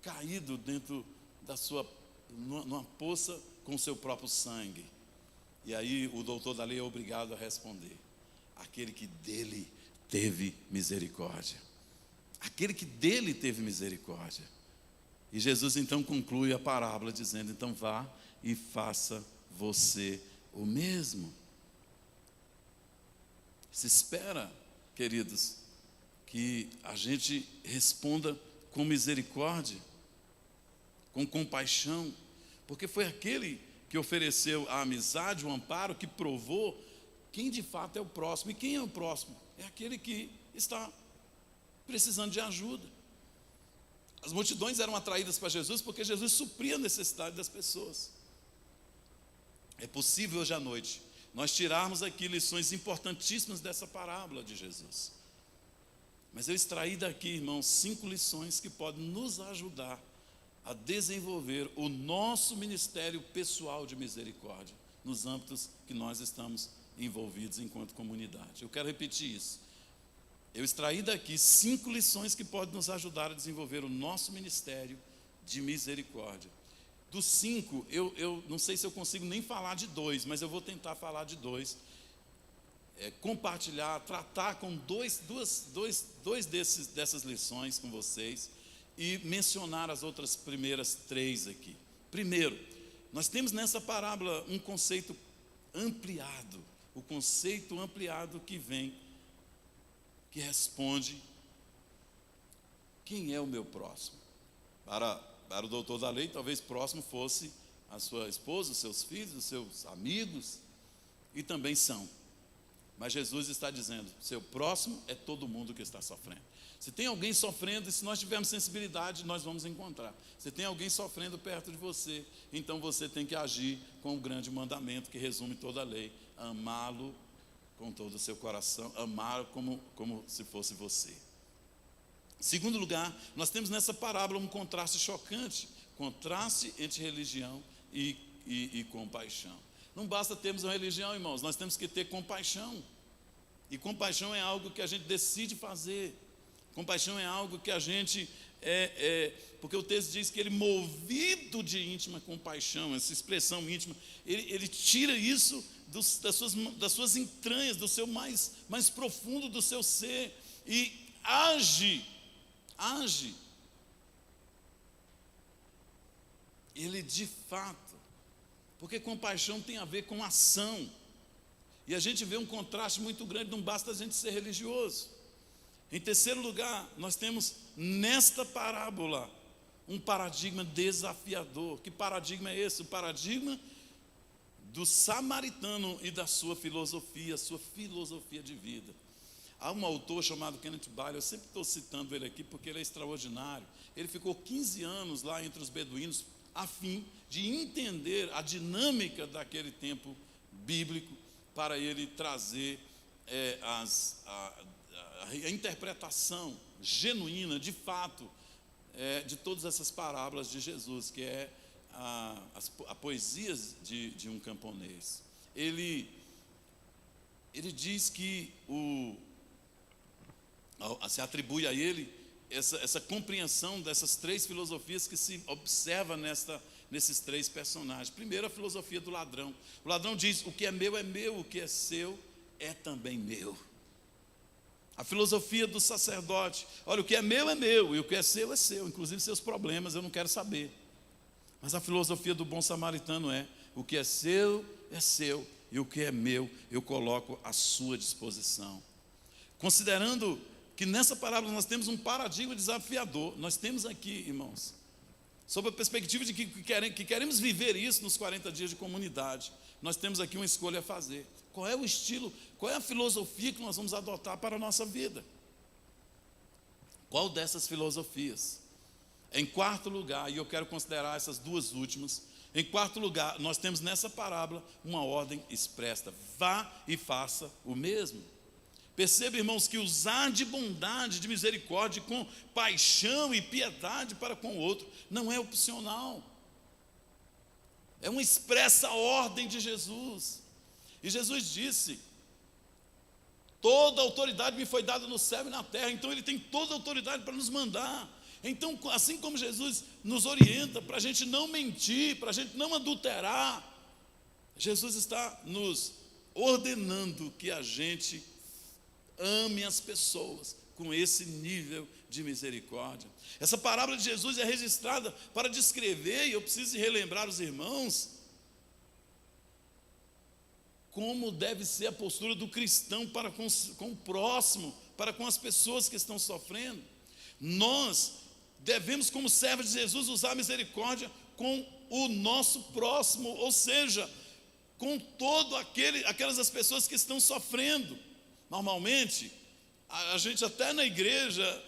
caído dentro numa poça com o seu próprio sangue? E aí o doutor da lei é obrigado a responder: aquele que dele teve misericórdia. Aquele que dele teve misericórdia. E Jesus então conclui a parábola dizendo: então vá e faça você o mesmo. Se espera, queridos, que a gente responda com misericórdia, com compaixão, porque foi aquele que ofereceu a amizade, o amparo, que provou quem de fato é o próximo. E quem é o próximo? É aquele que está precisando de ajuda. As multidões eram atraídas para Jesus porque Jesus supria a necessidade das pessoas. É possível hoje à noite nós tirarmos aqui lições importantíssimas dessa parábola de Jesus. Mas eu extraí daqui, irmãos, 5 lições que podem nos ajudar a desenvolver o nosso ministério pessoal de misericórdia nos âmbitos que nós estamos envolvidos enquanto comunidade. Eu quero repetir isso. Eu extraí daqui 5 lições que podem nos ajudar a desenvolver o nosso ministério de misericórdia. Dos 5, eu não sei se eu consigo nem falar de 2, mas eu vou tentar falar de 2. Compartilhar, tratar com dois dessas lições com vocês e mencionar as outras primeiras 3 aqui. Primeiro, nós temos nessa parábola um conceito ampliado, o conceito ampliado que responde: quem é o meu próximo? Para o doutor da lei, talvez próximo fosse a sua esposa, os seus filhos, os seus amigos, e também são. Mas Jesus está dizendo: seu próximo é todo mundo que está sofrendo. Se tem alguém sofrendo, e se nós tivermos sensibilidade, nós vamos encontrar. Se tem alguém sofrendo perto de você, então você tem que agir com o grande mandamento que resume toda a lei: amá-lo com todo o seu coração, amá-lo como se fosse você. Segundo lugar, nós temos nessa parábola um contraste chocante, contraste entre religião e compaixão. Não basta termos uma religião, irmãos, nós temos que ter compaixão. E compaixão é algo que a gente decide fazer. Compaixão é algo que a gente porque o texto diz que ele, movido de íntima compaixão, essa expressão íntima, ele tira isso das suas entranhas, do seu mais profundo do seu ser, e age. Ele de fato, porque compaixão tem a ver com ação, e a gente vê um contraste muito grande. Não basta a gente ser religioso. Em terceiro lugar, nós temos nesta parábola um paradigma desafiador. Que paradigma é esse? O paradigma do samaritano e da sua filosofia de vida. Há um autor chamado Kenneth Bailey, eu sempre estou citando ele aqui porque ele é extraordinário. Ele ficou 15 anos lá entre os beduínos a fim de entender a dinâmica daquele tempo bíblico para ele trazer a interpretação genuína, de fato, de todas essas parábolas de Jesus, que é a poesia de um camponês. Ele diz que se atribui a ele essa compreensão dessas três filosofias que se observa nesses três personagens. Primeiro, a filosofia do ladrão. O ladrão diz: o que é meu, o que é seu é também meu. A filosofia do sacerdote: olha, o que é meu, e o que é seu, inclusive seus problemas eu não quero saber. Mas a filosofia do bom samaritano é: o que é seu, e o que é meu, eu coloco à sua disposição. Considerando que nessa parábola nós temos um paradigma desafiador, nós temos aqui, irmãos, sob a perspectiva de que queremos viver isso nos 40 dias de comunidade, nós temos aqui uma escolha a fazer. Qual é o estilo, qual é a filosofia que nós vamos adotar para a nossa vida? Qual dessas filosofias? Em quarto lugar, e eu quero considerar essas duas últimas, em quarto lugar, nós temos nessa parábola uma ordem expressa: vá e faça o mesmo. Perceba, irmãos, que usar de bondade, de misericórdia, com paixão e piedade para com o outro, não é opcional. É uma expressa ordem de Jesus. E Jesus disse: toda autoridade me foi dada no céu e na terra. Então Ele tem toda a autoridade para nos mandar. Então, assim como Jesus nos orienta para a gente não mentir, para a gente não adulterar, Jesus está nos ordenando que a gente ame as pessoas com esse nível de misericórdia. Essa parábola de Jesus é registrada para descrever, e eu preciso relembrar os irmãos, como deve ser a postura do cristão para com o próximo, para com as pessoas que estão sofrendo. Nós devemos, como servos de Jesus, usar a misericórdia com o nosso próximo, ou seja, com aquelas as pessoas que estão sofrendo. Normalmente, a gente até na igreja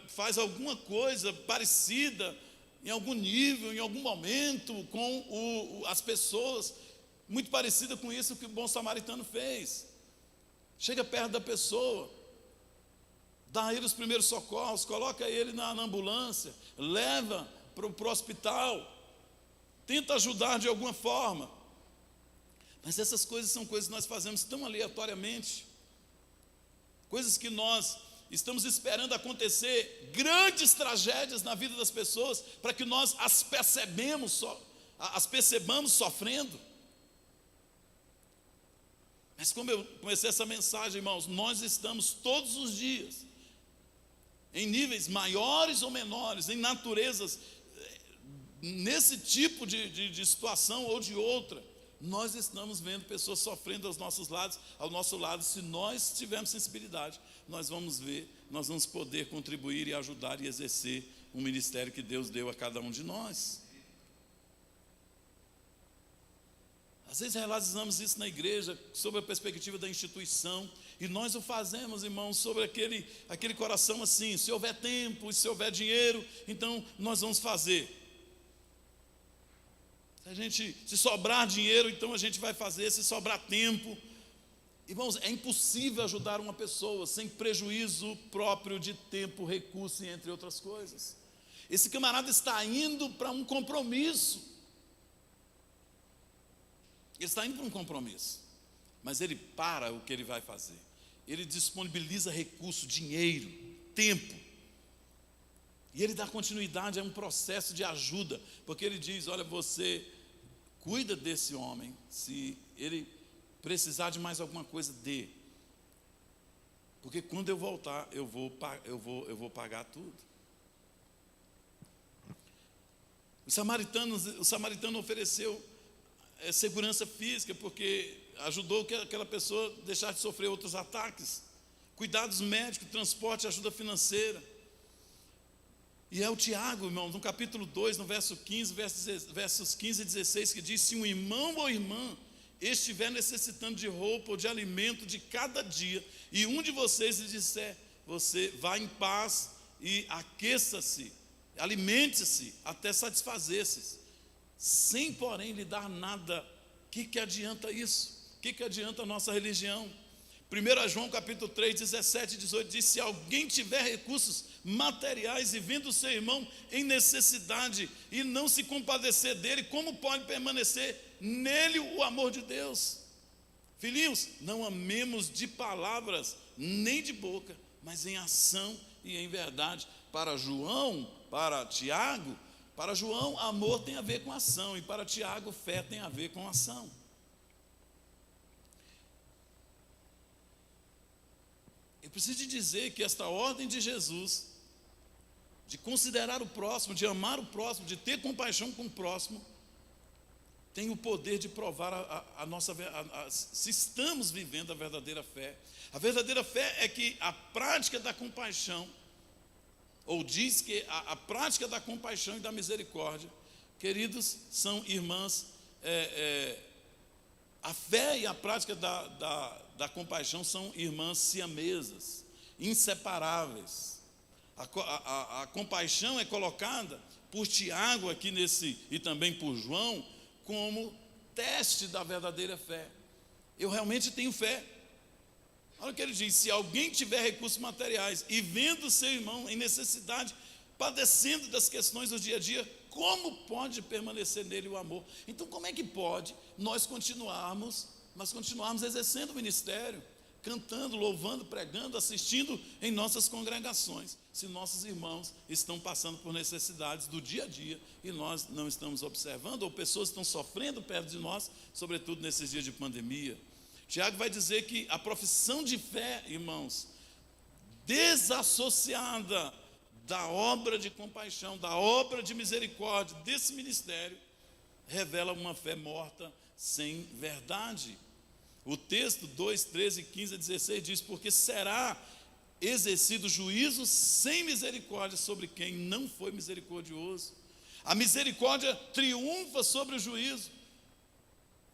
faz alguma coisa parecida, em algum nível, em algum momento, com as pessoas, muito parecida com isso que o bom samaritano fez. Chega perto da pessoa, dá a ele os primeiros socorros, coloca ele na ambulância, leva para o hospital, tenta ajudar de alguma forma. Mas essas coisas são coisas que nós fazemos tão aleatoriamente, coisas que nós estamos esperando acontecer, grandes tragédias na vida das pessoas, para que nós as percebamos sofrendo. Mas como eu comecei essa mensagem, irmãos, nós estamos todos os dias, em níveis maiores ou menores, em naturezas, nesse tipo de situação ou de outra, nós estamos vendo pessoas sofrendo ao nosso lado. Se nós tivermos sensibilidade, nós vamos ver, nós vamos poder contribuir e ajudar e exercer um ministério que Deus deu a cada um de nós. Às vezes realizamos isso na igreja, sob a perspectiva da instituição, e nós o fazemos, irmãos, sobre aquele coração assim: se houver tempo, se houver dinheiro, então nós vamos fazer. Se sobrar dinheiro, então a gente vai fazer. Se sobrar tempo, irmãos, é impossível ajudar uma pessoa sem prejuízo próprio de tempo, recurso e entre outras coisas. Esse camarada está indo para um compromisso. Ele está indo para um compromisso, mas ele para o que ele vai fazer. Ele disponibiliza recurso, dinheiro, tempo. E ele dá continuidade a um processo de ajuda, porque ele diz: olha, você cuida desse homem, se ele precisar de mais alguma coisa, dê. Porque quando eu voltar, eu vou pagar tudo. O samaritano ofereceu segurança física, porque ajudou que aquela pessoa deixasse de sofrer outros ataques. Cuidados médicos, transporte, ajuda financeira. E é o Tiago, irmão, no capítulo 2, no verso 15, versos 15 e 16, que diz: se um irmão ou irmã estiver necessitando de roupa ou de alimento de cada dia, e um de vocês lhe disser: você vá em paz e aqueça-se, alimente-se até satisfazer-se, sem porém lhe dar nada, o que adianta isso? O que adianta a nossa religião? 1 João capítulo 3, 17 e 18 diz: se alguém tiver recursos materiais e vendo o seu irmão em necessidade e não se compadecer dele, como pode permanecer nele o amor de Deus? Filhinhos, não amemos de palavras nem de boca, mas em ação e em verdade. Para João, para Tiago, para João, amor tem a ver com ação, e para Tiago, fé tem a ver com ação. Eu preciso te dizer que esta ordem de Jesus, de considerar o próximo, de amar o próximo, de ter compaixão com o próximo, tem o poder de provar se estamos vivendo a verdadeira fé. A verdadeira fé é que a prática da compaixão, ou diz que a prática da compaixão e da misericórdia, queridos, são irmãs. A fé e a prática da compaixão são irmãs siamesas, inseparáveis. A compaixão é colocada por Tiago aqui e também por João, como teste da verdadeira fé. Eu realmente tenho fé. Olha o que ele diz: se alguém tiver recursos materiais e vendo seu irmão em necessidade, padecendo das questões do dia a dia, como pode permanecer nele o amor? Então, como é que pode nós continuarmos exercendo o ministério, cantando, louvando, pregando, assistindo em nossas congregações, se nossos irmãos estão passando por necessidades do dia a dia e nós não estamos observando, ou pessoas estão sofrendo perto de nós, sobretudo nesses dias de pandemia? Tiago vai dizer que a profissão de fé, irmãos, desassociada da obra de compaixão, da obra de misericórdia, desse ministério, revela uma fé morta, sem verdade. O texto 2, 13, 15 a 16 diz: porque será exercido juízo sem misericórdia sobre quem não foi misericordioso. A misericórdia triunfa sobre o juízo.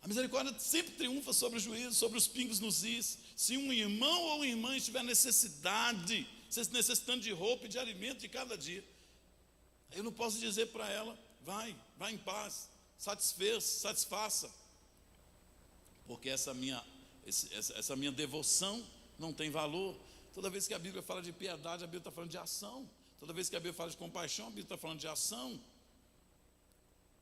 A misericórdia sempre triunfa sobre o juízo, sobre os pingos nos is. Se um irmão ou uma irmã estiver necessitando de roupa e de alimento de cada dia, eu não posso dizer para ela: vai em paz, satisfaça, porque essa minha devoção não tem valor. Toda vez que a Bíblia fala de piedade, a Bíblia está falando de ação. Toda vez que a Bíblia fala de compaixão, a Bíblia está falando de ação.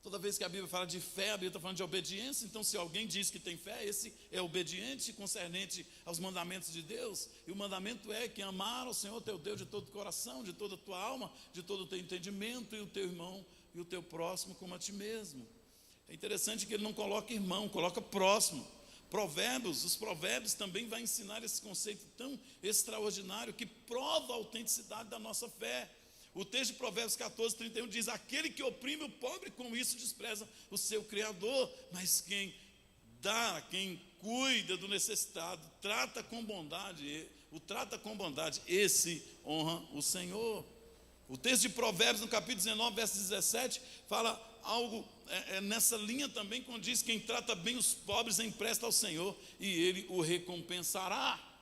Toda vez que a Bíblia fala de fé, a Bíblia está falando de obediência. Então, se alguém diz que tem fé, esse é obediente, concernente aos mandamentos de Deus. E o mandamento é que amar ao Senhor teu Deus de todo o coração, de toda a tua alma, de todo o teu entendimento, e o teu irmão e o teu próximo como a ti mesmo. É interessante que ele não coloca irmão, coloca próximo. Os provérbios também vai ensinar esse conceito tão extraordinário que prova a autenticidade da nossa fé. O texto de Provérbios 14, 31 diz: aquele que oprime o pobre, com isso despreza o seu Criador, mas quem cuida do necessitado, trata com bondade, esse honra o Senhor. O texto de Provérbios, no capítulo 19, verso 17, fala algo nessa linha também, quando diz: quem trata bem os pobres empresta ao Senhor, e Ele o recompensará.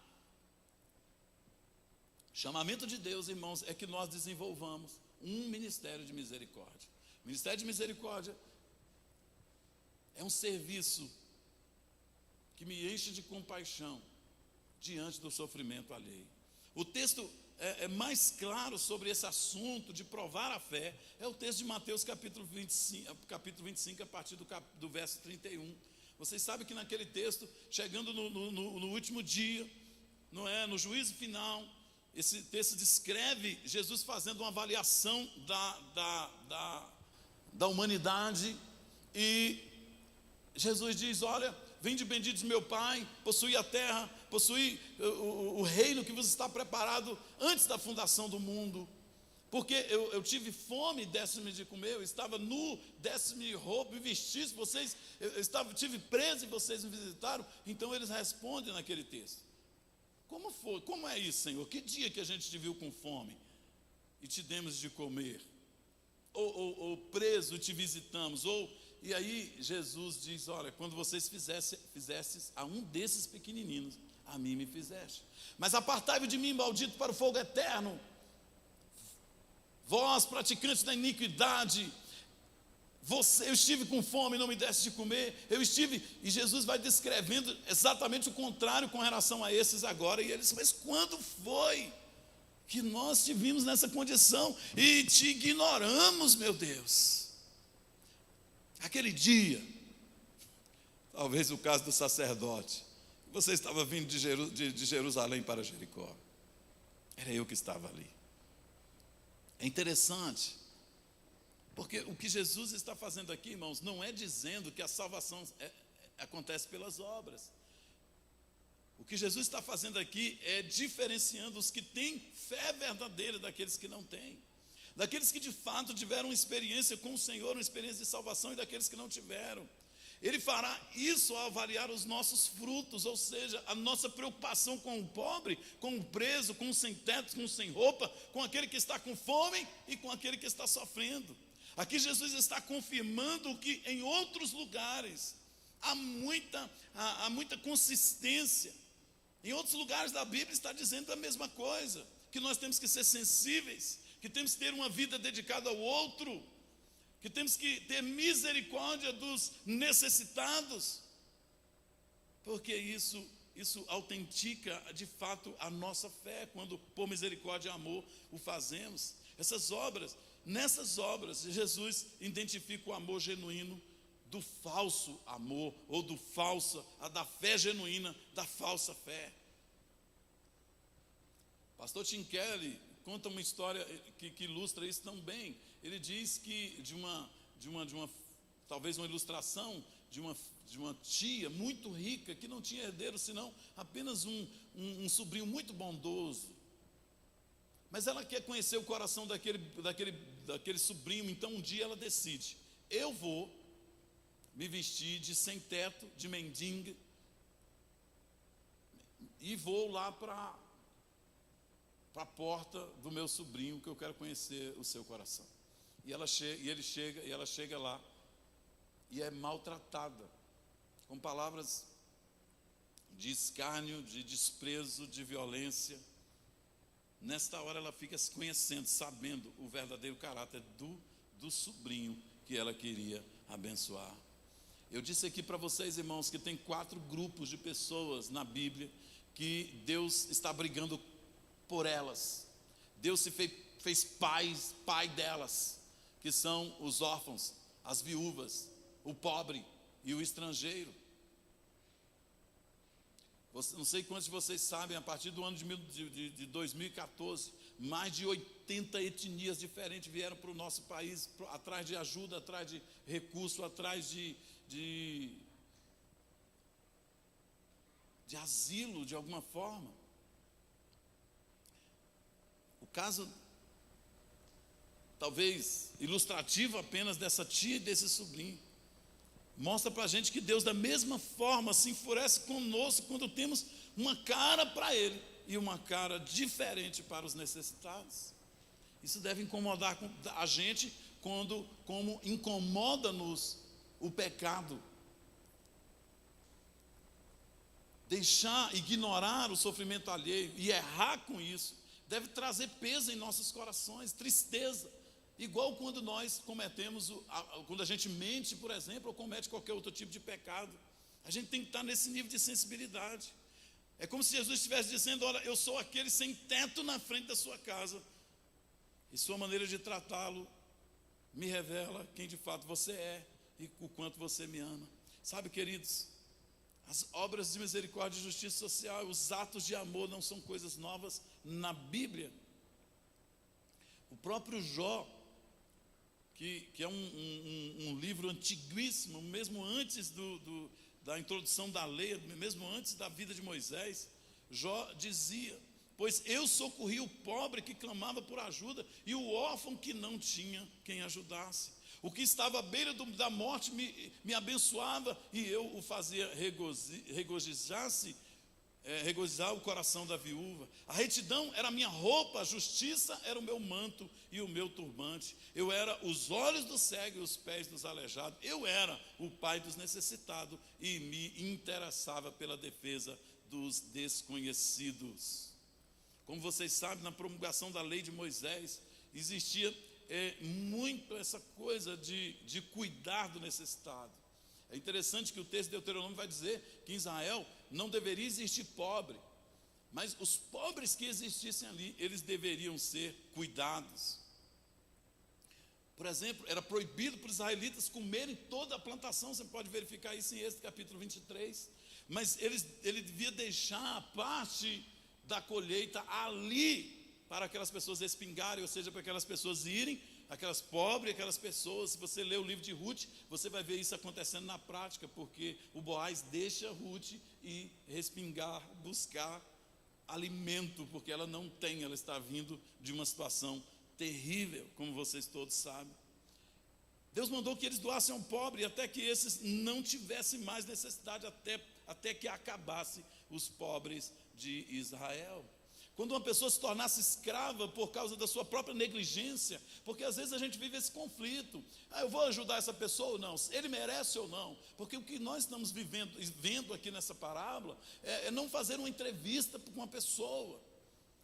Chamamento de Deus, irmãos, é que nós desenvolvamos um ministério de misericórdia. O ministério de misericórdia é um serviço que me enche de compaixão diante do sofrimento alheio. O texto mais claro sobre esse assunto de provar a fé é o texto de Mateus capítulo 25, a partir do verso 31. Vocês sabem que naquele texto, chegando no último dia, no juízo final, esse texto descreve Jesus fazendo uma avaliação da humanidade, e Jesus diz: olha, vinde benditos meu Pai, possui a terra, possui o reino que vos está preparado antes da fundação do mundo. Porque eu tive fome, deste-me de comer, eu estava nu, deste-me de roupa e vesti vocês, tive preso e vocês me visitaram. Então eles respondem naquele texto: como foi? Como é isso, Senhor? Que dia que a gente te viu com fome e te demos de comer? Ou preso e te visitamos? Ou E aí Jesus diz: olha, quando vocês fizessem a um desses pequenininhos, a mim me fizeste. Mas apartai-vos de mim, maldito, para o fogo eterno, vós praticantes da iniquidade. Eu estive com fome e não me deste de comer. E Jesus vai descrevendo exatamente o contrário com relação a esses agora. E ele diz: mas quando foi que nós te vimos nessa condição e te ignoramos, meu Deus? Aquele dia, talvez o caso do sacerdote, você estava vindo de Jerusalém para Jericó, era eu que estava ali. É interessante, porque o que Jesus está fazendo aqui, irmãos, não é dizendo que a salvação acontece pelas obras. O que Jesus está fazendo aqui é diferenciando os que têm fé verdadeira daqueles que não têm, daqueles que de fato tiveram uma experiência com o Senhor, uma experiência de salvação, e daqueles que não tiveram. Ele fará isso ao avaliar os nossos frutos, ou seja, a nossa preocupação com o pobre, com o preso, com o sem teto, com o sem roupa, com aquele que está com fome e com aquele que está sofrendo. Aqui Jesus está confirmando que em outros lugares há muita consistência. Em outros lugares da Bíblia está dizendo a mesma coisa, que nós temos que ser sensíveis, que temos que ter uma vida dedicada ao outro, que temos que ter misericórdia dos necessitados, porque isso autentica de fato a nossa fé, quando por misericórdia e amor o fazemos. Nessas obras, Jesus identifica o amor genuíno do falso amor, ou da fé genuína, da falsa fé. Pastor Tim Keller conta uma história que ilustra isso tão bem. Ele diz que talvez uma ilustração de uma tia muito rica, que não tinha herdeiro senão apenas um sobrinho muito bondoso. Mas ela quer conhecer o coração daquele sobrinho. Então um dia ela decide: eu vou me vestir de sem teto, de mendiga, e vou lá para a porta do meu sobrinho, que eu quero conhecer o seu coração. E ela chega lá e é maltratada, com palavras de escárnio, de desprezo, de violência. Nesta hora ela fica se conhecendo, sabendo o verdadeiro caráter do sobrinho que ela queria abençoar. Eu disse aqui para vocês, irmãos, que tem 4 grupos de pessoas na Bíblia que Deus está brigando por elas. Deus se fez pai delas, que são os órfãos, as viúvas, o pobre e o estrangeiro. Não sei quantos de vocês sabem, a partir do ano de 2014, mais de 80 etnias diferentes vieram para o nosso país, atrás de ajuda, atrás de recurso, atrás de asilo, de alguma forma. O caso, talvez ilustrativo apenas, dessa tia e desse sobrinho, mostra para a gente que Deus da mesma forma se enfurece conosco quando temos uma cara para Ele e uma cara diferente para os necessitados. Isso deve incomodar a gente como incomoda-nos o pecado. Ignorar o sofrimento alheio e errar com isso deve trazer peso em nossos corações, tristeza. Igual quando nós quando a gente mente, por exemplo, ou comete qualquer outro tipo de pecado. A gente tem que estar nesse nível de sensibilidade. É como se Jesus estivesse dizendo: olha, eu sou aquele sem teto na frente da sua casa, e sua maneira de tratá-lo me revela quem de fato você é e o quanto você me ama. Sabe, queridos, as obras de misericórdia e justiça social, os atos de amor não são coisas novas na Bíblia. O próprio Jó, que é um livro antiguíssimo, mesmo antes da introdução da lei, mesmo antes da vida de Moisés, Jó dizia: pois eu socorri o pobre que clamava por ajuda e o órfão que não tinha quem ajudasse. O que estava à beira da morte me abençoava e eu o fazia regozijar-se regozijar o coração da viúva. A retidão era a minha roupa, a justiça era o meu manto e o meu turbante. Eu era os olhos do cego e os pés dos aleijados. Eu era o pai dos necessitados e me interessava pela defesa dos desconhecidos. Como vocês sabem, na promulgação da lei de Moisés, existia muito essa coisa de cuidar do necessitado. É interessante que o texto de Deuteronômio vai dizer que em Israel não deveria existir pobre, mas os pobres que existissem ali, eles deveriam ser cuidados. Por exemplo, era proibido para os israelitas comerem toda a plantação, você pode verificar isso em Êxodo capítulo 23, mas ele devia deixar a parte da colheita ali, para aquelas pessoas respingarem, ou seja, para aquelas pessoas irem, aquelas pobres, aquelas pessoas. Se você ler o livro de Ruth, você vai ver isso acontecendo na prática, porque o Boaz deixa Ruth ir respingar, buscar alimento, porque ela não tem, ela está vindo de uma situação terrível, como vocês todos sabem. Deus mandou que eles doassem ao pobre, até que esses não tivessem mais necessidade, até que acabasse os pobres de Israel. Quando uma pessoa se tornasse escrava por causa da sua própria negligência, porque às vezes a gente vive esse conflito, eu vou ajudar essa pessoa ou não, ele merece ou não, porque o que nós estamos vendo aqui nessa parábola, é não fazer uma entrevista com uma pessoa.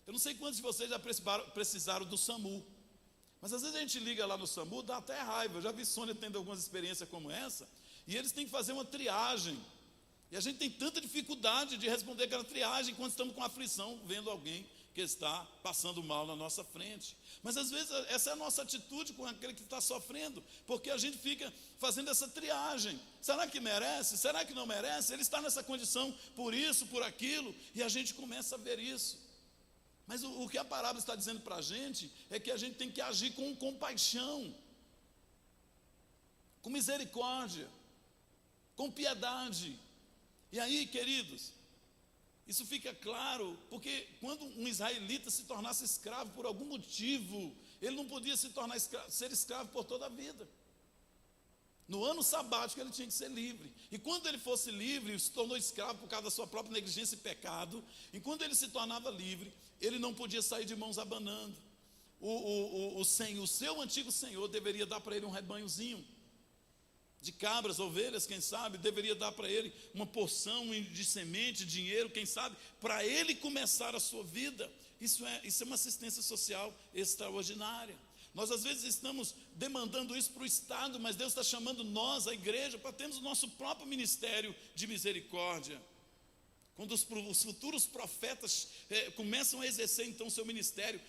Eu não sei quantos de vocês já precisaram do SAMU, mas às vezes a gente liga lá no SAMU, dá até raiva. Eu já vi Sônia tendo algumas experiências como essa, e eles têm que fazer uma triagem, e a gente tem tanta dificuldade de responder aquela triagem quando estamos com aflição, vendo alguém que está passando mal na nossa frente. Mas às vezes essa é a nossa atitude com aquele que está sofrendo, porque a gente fica fazendo essa triagem. Será que merece? Será que não merece? Ele está nessa condição por isso, por aquilo, e a gente começa a ver isso. Mas o que a parábola está dizendo para a gente é que a gente tem que agir com compaixão, com misericórdia, com piedade. E aí, queridos, isso fica claro, porque quando um israelita se tornasse escravo por algum motivo, ele não podia ser escravo por toda a vida. No ano sabático ele tinha que ser livre. E quando ele fosse livre, se tornou escravo por causa da sua própria negligência e pecado. E quando ele se tornava livre, ele não podia sair de mãos abanando. O seu antigo senhor deveria dar para ele um rebanhozinho de cabras, ovelhas, quem sabe, deveria dar para ele uma porção de semente, dinheiro, quem sabe, para ele começar a sua vida. Isso é uma assistência social extraordinária. Nós às vezes estamos demandando isso para o Estado, mas Deus está chamando nós, a igreja, para termos o nosso próprio ministério de misericórdia. Quando os futuros profetas começam a exercer então o seu ministério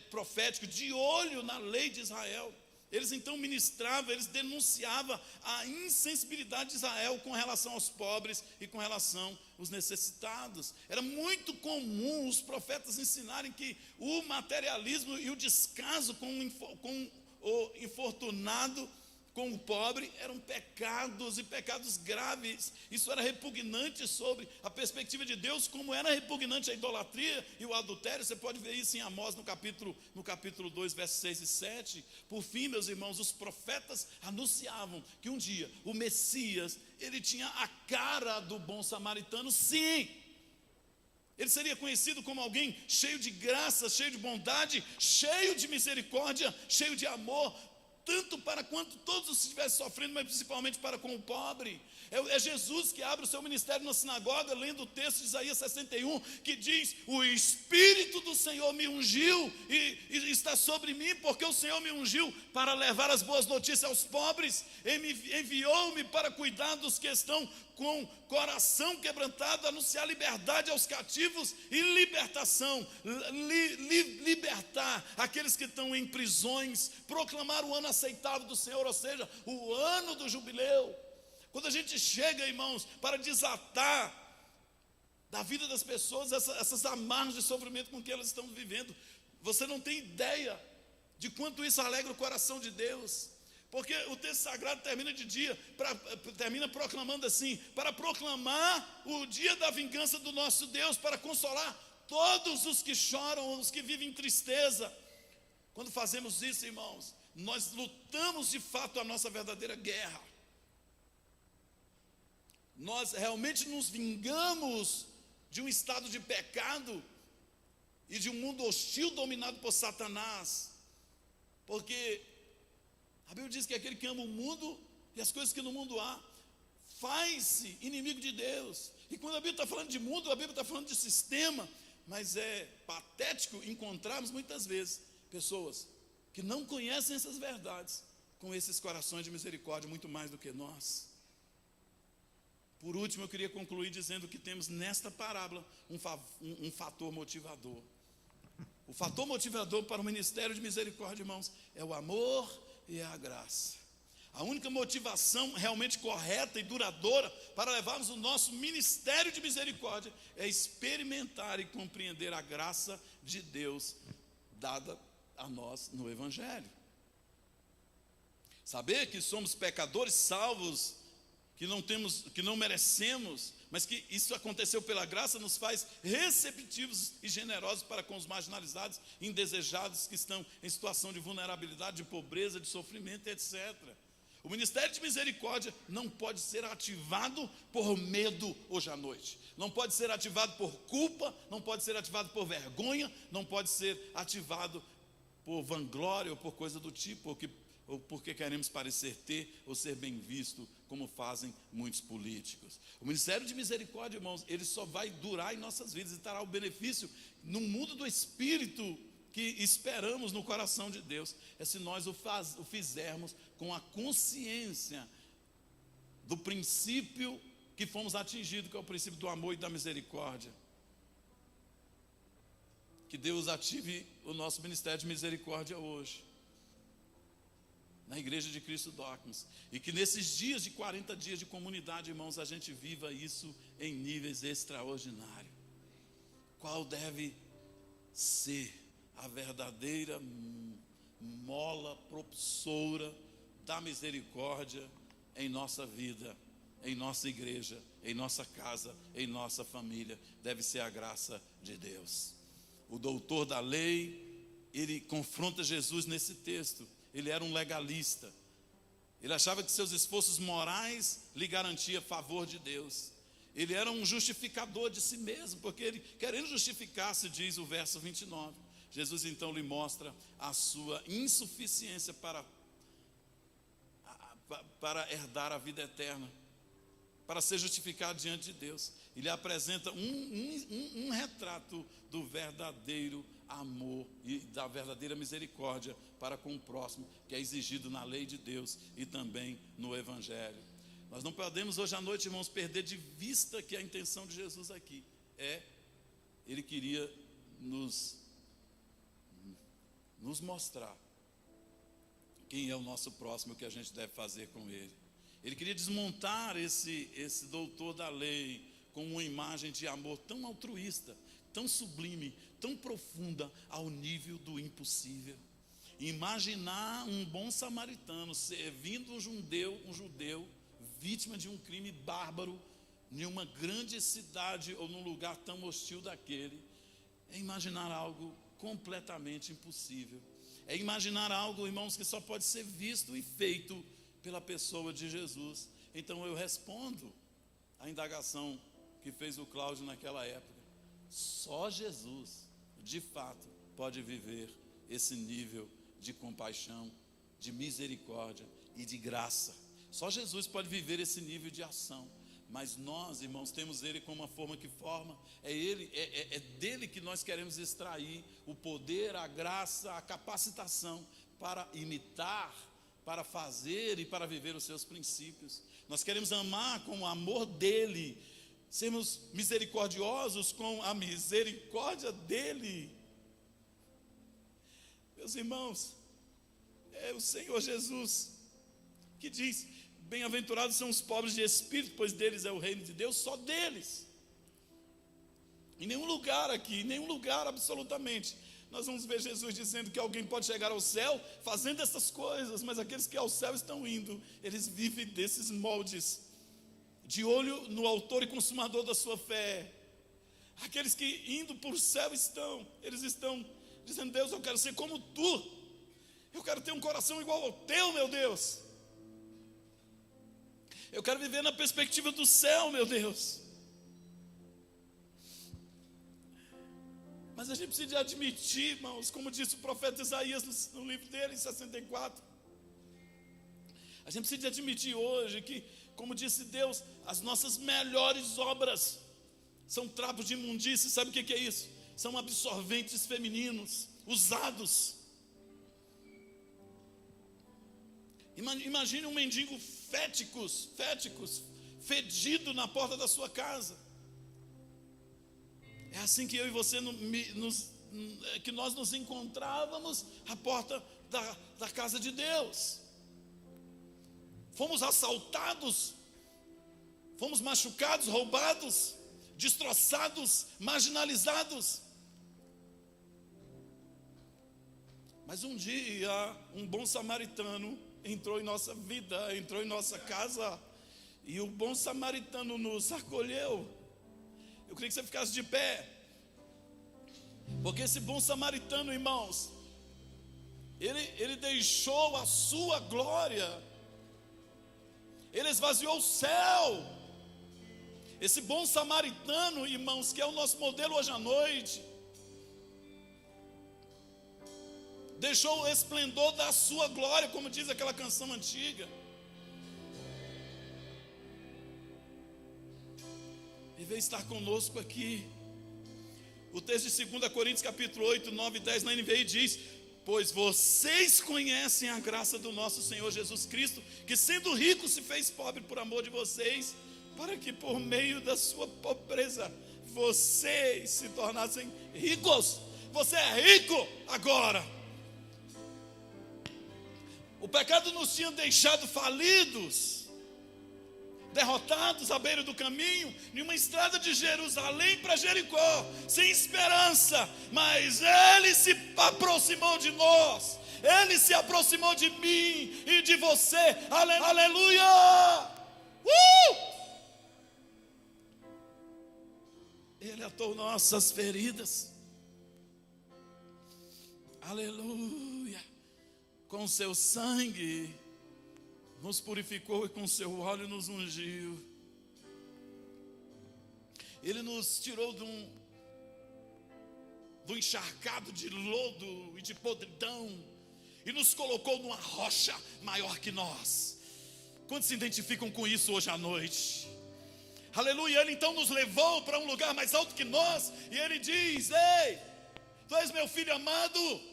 profético, de olho na lei de Israel, eles então ministravam, eles denunciavam a insensibilidade de Israel com relação aos pobres e com relação aos necessitados. Era muito comum os profetas ensinarem que o materialismo e o descaso com o infortunado, com o pobre, eram pecados e pecados graves. Isso era repugnante sobre a perspectiva de Deus, como era repugnante a idolatria e o adultério. Você pode ver isso em Amós no capítulo 2, versos 6 e 7. Por fim, meus irmãos, os profetas anunciavam que um dia o Messias, ele tinha a cara do bom samaritano, sim. Ele seria conhecido como alguém cheio de graça, cheio de bondade, cheio de misericórdia, cheio de amor, tanto para quanto todos estivessem sofrendo, mas principalmente para com o pobre. É Jesus que abre o seu ministério na sinagoga, lendo o texto de Isaías 61, que diz: o Espírito do Senhor me ungiu e está sobre mim, porque o Senhor me ungiu para levar as boas notícias aos pobres, enviou-me para cuidar dos que estão com coração quebrantado, anunciar liberdade aos cativos e libertação, libertar aqueles que estão em prisões, proclamar o ano aceitável do Senhor, ou seja, o ano do jubileu. Quando a gente chega, irmãos, para desatar da vida das pessoas essas amarras de sofrimento com que elas estão vivendo, você não tem ideia de quanto isso alegra o coração de Deus. Porque o texto sagrado termina proclamando assim: para proclamar o dia da vingança do nosso Deus, para consolar todos os que choram, os que vivem em tristeza. Quando fazemos isso, irmãos, nós lutamos de fato a nossa verdadeira guerra. Nós realmente nos vingamos de um estado de pecado e de um mundo hostil dominado por Satanás. Porque a Bíblia diz que aquele que ama o mundo e as coisas que no mundo há, faz-se inimigo de Deus. E quando a Bíblia está falando de mundo, a Bíblia está falando de sistema. Mas é patético encontrarmos muitas vezes pessoas que não conhecem essas verdades, com esses corações de misericórdia muito mais do que nós. Por último, eu queria concluir dizendo que temos nesta parábola um fator motivador. O fator motivador para o ministério de misericórdia, irmãos, é o amor e a graça. A única motivação realmente correta e duradoura para levarmos o nosso ministério de misericórdia é experimentar e compreender a graça de Deus dada a nós no Evangelho. Saber que somos pecadores salvos, que não merecemos, mas que isso aconteceu pela graça, nos faz receptivos e generosos para com os marginalizados, indesejados, que estão em situação de vulnerabilidade, de pobreza, de sofrimento, etc. O ministério de misericórdia não pode ser ativado por medo hoje à noite. Não pode ser ativado por culpa, não pode ser ativado por vergonha, não pode ser ativado por vanglória ou por coisa do tipo, ou porque queremos parecer ter ou ser bem visto, como fazem muitos políticos. O ministério de misericórdia, irmãos, ele só vai durar em nossas vidas e terá o benefício no mundo do Espírito que esperamos no coração de Deus, é se nós o fizermos com a consciência do princípio que fomos atingidos, que é o princípio do amor e da misericórdia. Que Deus ative o nosso ministério de misericórdia hoje, na Igreja de Cristo Docmas, e que nesses dias de 40 dias de comunidade, irmãos, a gente viva isso em níveis extraordinários. Qual deve ser a verdadeira mola propulsora da misericórdia em nossa vida, em nossa igreja, em nossa casa, em nossa família? Deve ser a graça de Deus. O doutor da lei, ele confronta Jesus nesse texto. Ele era um legalista. Ele achava que seus esforços morais lhe garantiam favor de Deus. Ele era um justificador de si mesmo, porque ele, querendo justificar-se, diz o verso 29, Jesus então lhe mostra a sua insuficiência para herdar a vida eterna, para ser justificado diante de Deus. Ele apresenta um retrato do verdadeiro amor e da verdadeira misericórdia para com o próximo, que é exigido na lei de Deus e também no Evangelho. Nós não podemos hoje à noite, irmãos, perder de vista que a intenção de Jesus aqui ele queria nos mostrar quem é o nosso próximo, o que a gente deve fazer com ele. Ele queria desmontar esse doutor da lei com uma imagem de amor tão altruísta, tão sublime, tão profunda, ao nível do impossível. Imaginar um bom samaritano servindo um judeu vítima de um crime bárbaro em uma grande cidade ou num lugar tão hostil daquele, é imaginar algo completamente impossível. É imaginar algo, irmãos, que só pode ser visto e feito pela pessoa de Jesus. Então eu respondo a indagação que fez o Cláudio naquela época. Só Jesus, de fato, pode viver esse nível de compaixão, de misericórdia e de graça. Só Jesus pode viver esse nível de ação. Mas nós, irmãos, temos Ele como uma forma que forma. É dele que nós queremos extrair o poder, a graça, a capacitação para imitar, para fazer e para viver os seus princípios. Nós queremos amar com o amor dele, sermos misericordiosos com a misericórdia dele. Meus irmãos, é o Senhor Jesus que diz: bem-aventurados são os pobres de espírito, pois deles é o reino de Deus. Só deles. Em nenhum lugar aqui, em nenhum lugar absolutamente, nós vamos ver Jesus dizendo que alguém pode chegar ao céu fazendo essas coisas, mas aqueles que ao céu estão indo, eles vivem desses moldes, de olho no autor e consumador da sua fé. Aqueles que indo para o céu eles estão dizendo: Deus, eu quero ser como tu, eu quero ter um coração igual ao teu, meu Deus. Eu quero viver na perspectiva do céu, meu Deus. Mas a gente precisa admitir, irmãos, como disse o profeta Isaías no livro dele, em 64. A gente precisa admitir hoje que, como disse Deus, as nossas melhores obras são trapos de imundície. Sabe o que é isso? São absorventes femininos, usados. Imagine um mendigo féticos, fedido na porta da sua casa. É assim que eu e você que nós nos encontrávamos à porta da casa de Deus. Fomos assaltados, fomos machucados, roubados, destroçados, marginalizados. Mas um dia, um bom samaritano entrou em nossa vida, entrou em nossa casa, e o bom samaritano nos acolheu. Eu queria que você ficasse de pé, porque esse bom samaritano, irmãos, ele deixou a sua glória, ele esvaziou o céu. Esse bom samaritano, irmãos, que é o nosso modelo hoje à noite, deixou o esplendor da sua glória, como diz aquela canção antiga. E veio estar conosco aqui. O texto de 2 Coríntios capítulo 8, 9 e 10 na NVI diz: pois vocês conhecem a graça do nosso Senhor Jesus Cristo, que sendo rico se fez pobre por amor de vocês, para que por meio da sua pobreza vocês se tornassem ricos. Você é rico agora. O pecado nos tinha deixado falidos, derrotados à beira do caminho, em uma estrada de Jerusalém para Jericó, sem esperança. Mas Ele se aproximou de nós, Ele se aproximou de mim e de você. Aleluia! Ele atou nossas feridas. Aleluia! Com seu sangue nos purificou e com seu óleo nos ungiu. Ele nos tirou do encharcado de lodo e de podridão e nos colocou numa rocha maior que nós. Quantos se identificam com isso hoje à noite? Aleluia! Ele então nos levou para um lugar mais alto que nós, e Ele diz: ei, tu és meu filho amado.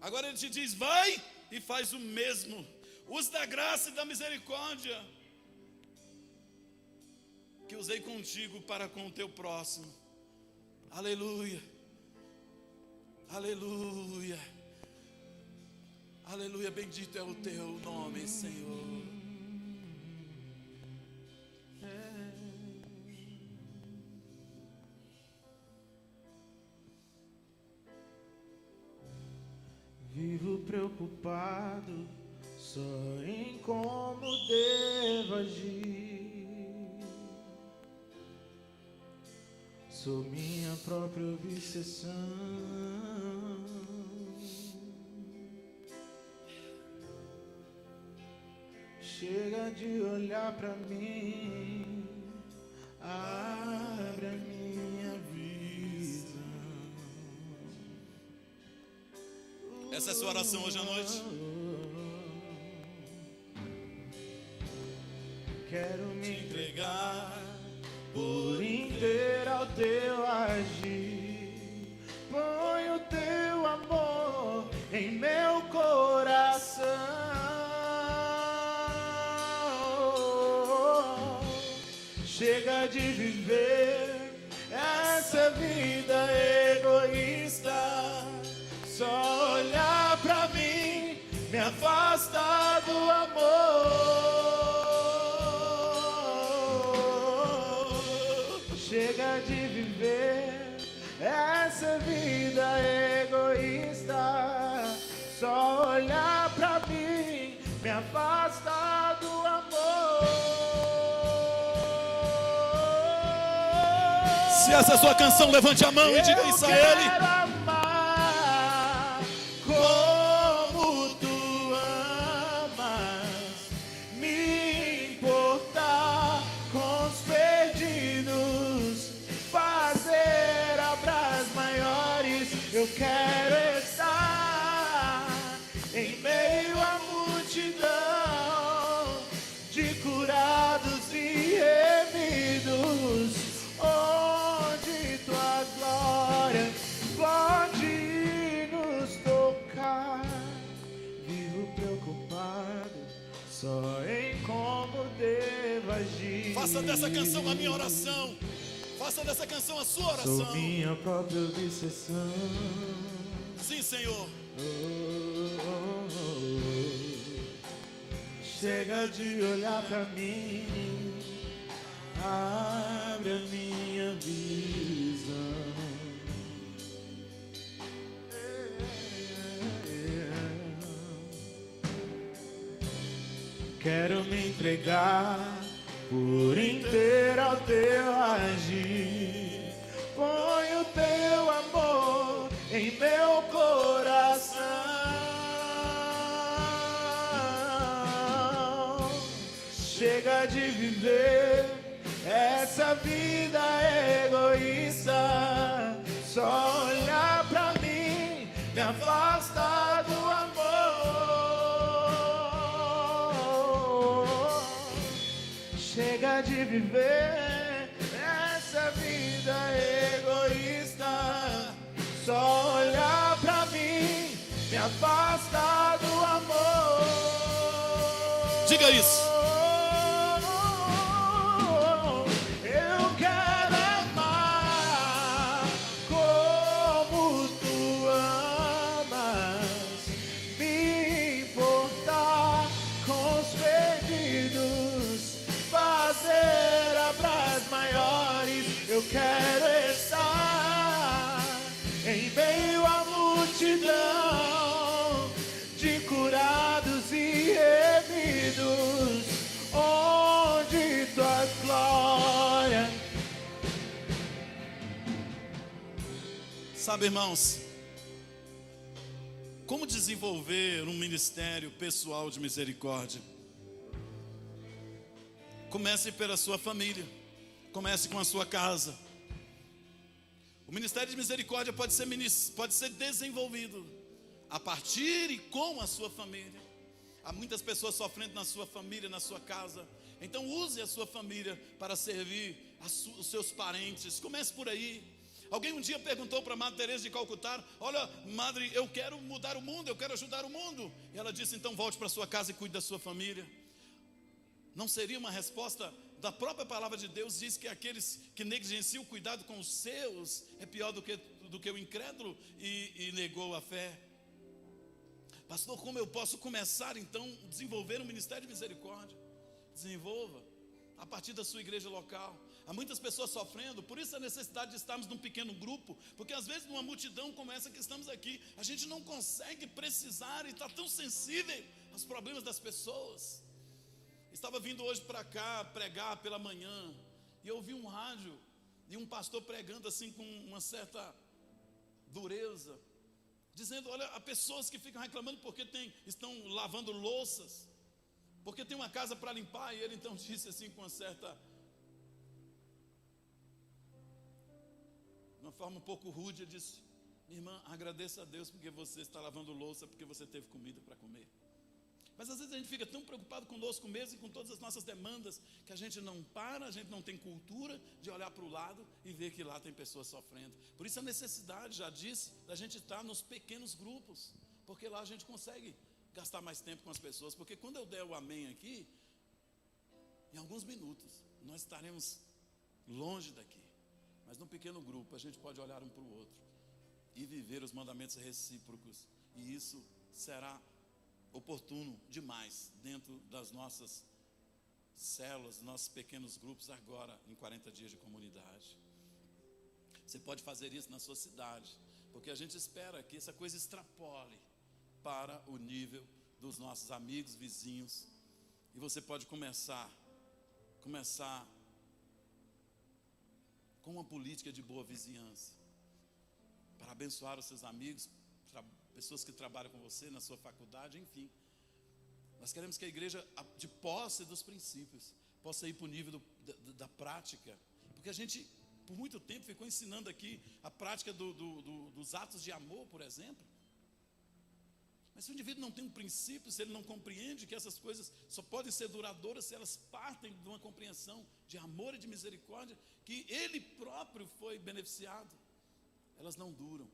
Agora Ele te diz: vai e faz o mesmo. Use da graça e da misericórdia que usei contigo para com o teu próximo. Aleluia, aleluia, aleluia. Bendito é o teu nome, Senhor. Vivo preocupado só em como devo agir. Sou minha própria obsessão. Chega de olhar pra mim, abre a minha visão. Essa é a sua oração hoje à noite? Quero me entregar por inteiro ao teu agir. Põe o teu amor em meu coração. Chega de viver essa vida egoísta. Só olhar pra mim me afasta do amor. Chega de viver essa vida egoísta. Só olhar pra mim me afasta do amor. Se essa é a sua canção, levante a mão e diga isso a Ele. eu quero estar em meio à multidão de curados e remidos, onde tua glória pode nos tocar. Vivo preocupado só em como devo agir. Faça dessa canção a minha oração. Faça dessa canção a sua Sou oração. minha própria obsessão. Sim, Senhor. Chega de olhar pra mim, abre a minha visão. Quero me entregar por inteiro ao teu agir. Põe o teu amor em meu coração. Chega de viver essa vida egoísta. Só olhar pra mim me afasta do amor. Chega de viver essa vida egoísta. Só olhar pra mim me afasta do amor. Diga isso. Eu quero amar como tu amas, me importar com os perdidos, fazer obras maiores. Eu quero estar em meio à multidão de curados e remidos, onde tua glória. Sabe, irmãos, como desenvolver um ministério pessoal de misericórdia? Comece pela sua família. Comece com a sua casa. O ministério de misericórdia pode ser desenvolvido a partir e com a sua família. Há muitas pessoas sofrendo na sua família, na sua casa. Então use a sua família para servir os seus parentes. Comece por aí. Alguém um dia perguntou para a Madre Teresa de Calcutá: olha, Madre, eu quero mudar o mundo, eu quero ajudar o mundo. E ela disse: então volte para sua casa e cuide da sua família. Não seria uma resposta da própria palavra de Deus? Diz que aqueles que negligenciam o cuidado com os seus é pior do que o incrédulo e negou a fé. Pastor, como eu posso começar então a desenvolver um ministério de misericórdia? Desenvolva a partir da sua igreja local. Há muitas pessoas sofrendo, por isso a necessidade de estarmos num pequeno grupo, porque às vezes numa multidão como essa que estamos aqui, a gente não consegue precisar e está tão sensível aos problemas das pessoas. Estava vindo hoje para cá pregar pela manhã, e eu ouvi um rádio e um pastor pregando assim com uma certa dureza, dizendo: olha, há pessoas que ficam reclamando porque estão lavando louças, porque tem uma casa para limpar. E ele então disse assim com uma forma um pouco rude, ele disse: minha irmã, agradeça a Deus porque você está lavando louça, porque você teve comida para comer. Mas às vezes a gente fica tão preocupado conosco mesmo e com todas as nossas demandas, que a gente não para, a gente não tem cultura de olhar para o lado e ver que lá tem pessoas sofrendo. Por isso a necessidade, já disse, da gente estar nos pequenos grupos, porque lá a gente consegue gastar mais tempo com as pessoas. Porque quando eu der o amém aqui, em alguns minutos nós estaremos longe daqui, mas num pequeno grupo a gente pode olhar um para o outro e viver os mandamentos recíprocos, e isso será oportuno demais dentro das nossas células, nossos pequenos grupos agora em 40 dias de comunidade. Você pode fazer isso na sua cidade, porque a gente espera que essa coisa extrapole para o nível dos nossos amigos, vizinhos, e você pode começar com uma política de boa vizinhança, para abençoar os seus amigos, pessoas que trabalham com você na sua faculdade, enfim. Nós queremos que a igreja, de posse dos princípios, possa ir para o nível da prática, porque a gente por muito tempo ficou ensinando aqui a prática dos atos de amor, por exemplo. Mas se o indivíduo não tem um princípio, se ele não compreende que essas coisas só podem ser duradouras se elas partem de uma compreensão de amor e de misericórdia, que ele próprio foi beneficiado, elas não duram.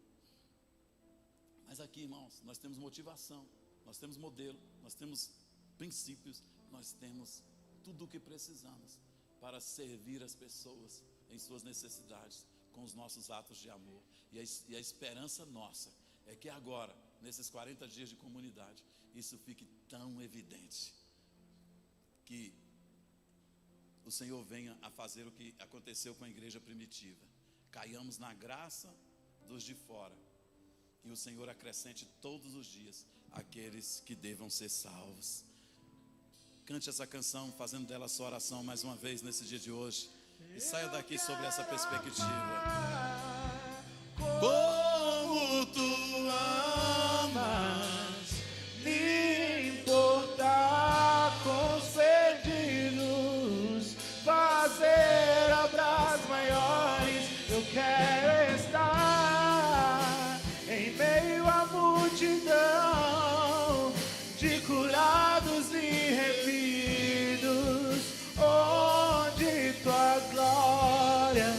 Mas aqui, irmãos, nós temos motivação, nós temos modelo, nós temos princípios, nós temos tudo o que precisamos para servir as pessoas em suas necessidades, com os nossos atos de amor. E a esperança nossa é que agora, nesses 40 dias de comunidade, isso fique tão evidente, que o Senhor venha a fazer o que aconteceu com a igreja primitiva. Caiamos na graça dos de fora, e o Senhor acrescente todos os dias aqueles que devam ser salvos. Cante essa canção, fazendo dela sua oração mais uma vez nesse dia de hoje, e saia daqui sobre essa perspectiva. Como tu amas, me importar com os perdidos, fazer obras maiores. Eu quero estar em meio à multidão de curados e remidos, onde tua glória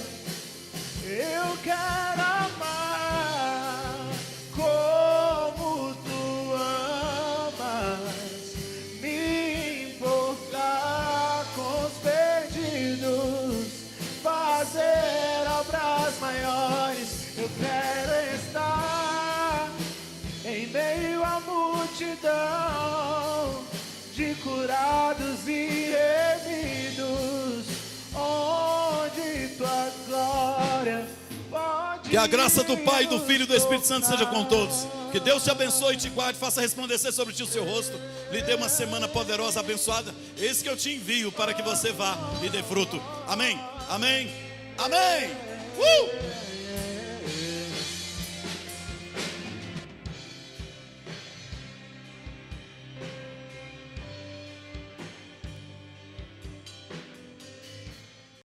eu quero amar. Como tu amas, me importar com os perdidos, fazer obras maiores. Eu quero estar em meio à multidão de curados e remidos, onde tua glória pode. Que a graça do Pai, do Filho e do Espírito Santo seja com todos. Que Deus te abençoe e te guarde, faça resplandecer sobre ti o seu rosto, lhe dê uma semana poderosa, abençoada. Eis que eu te envio para que você vá e dê fruto. Amém, amém, amém.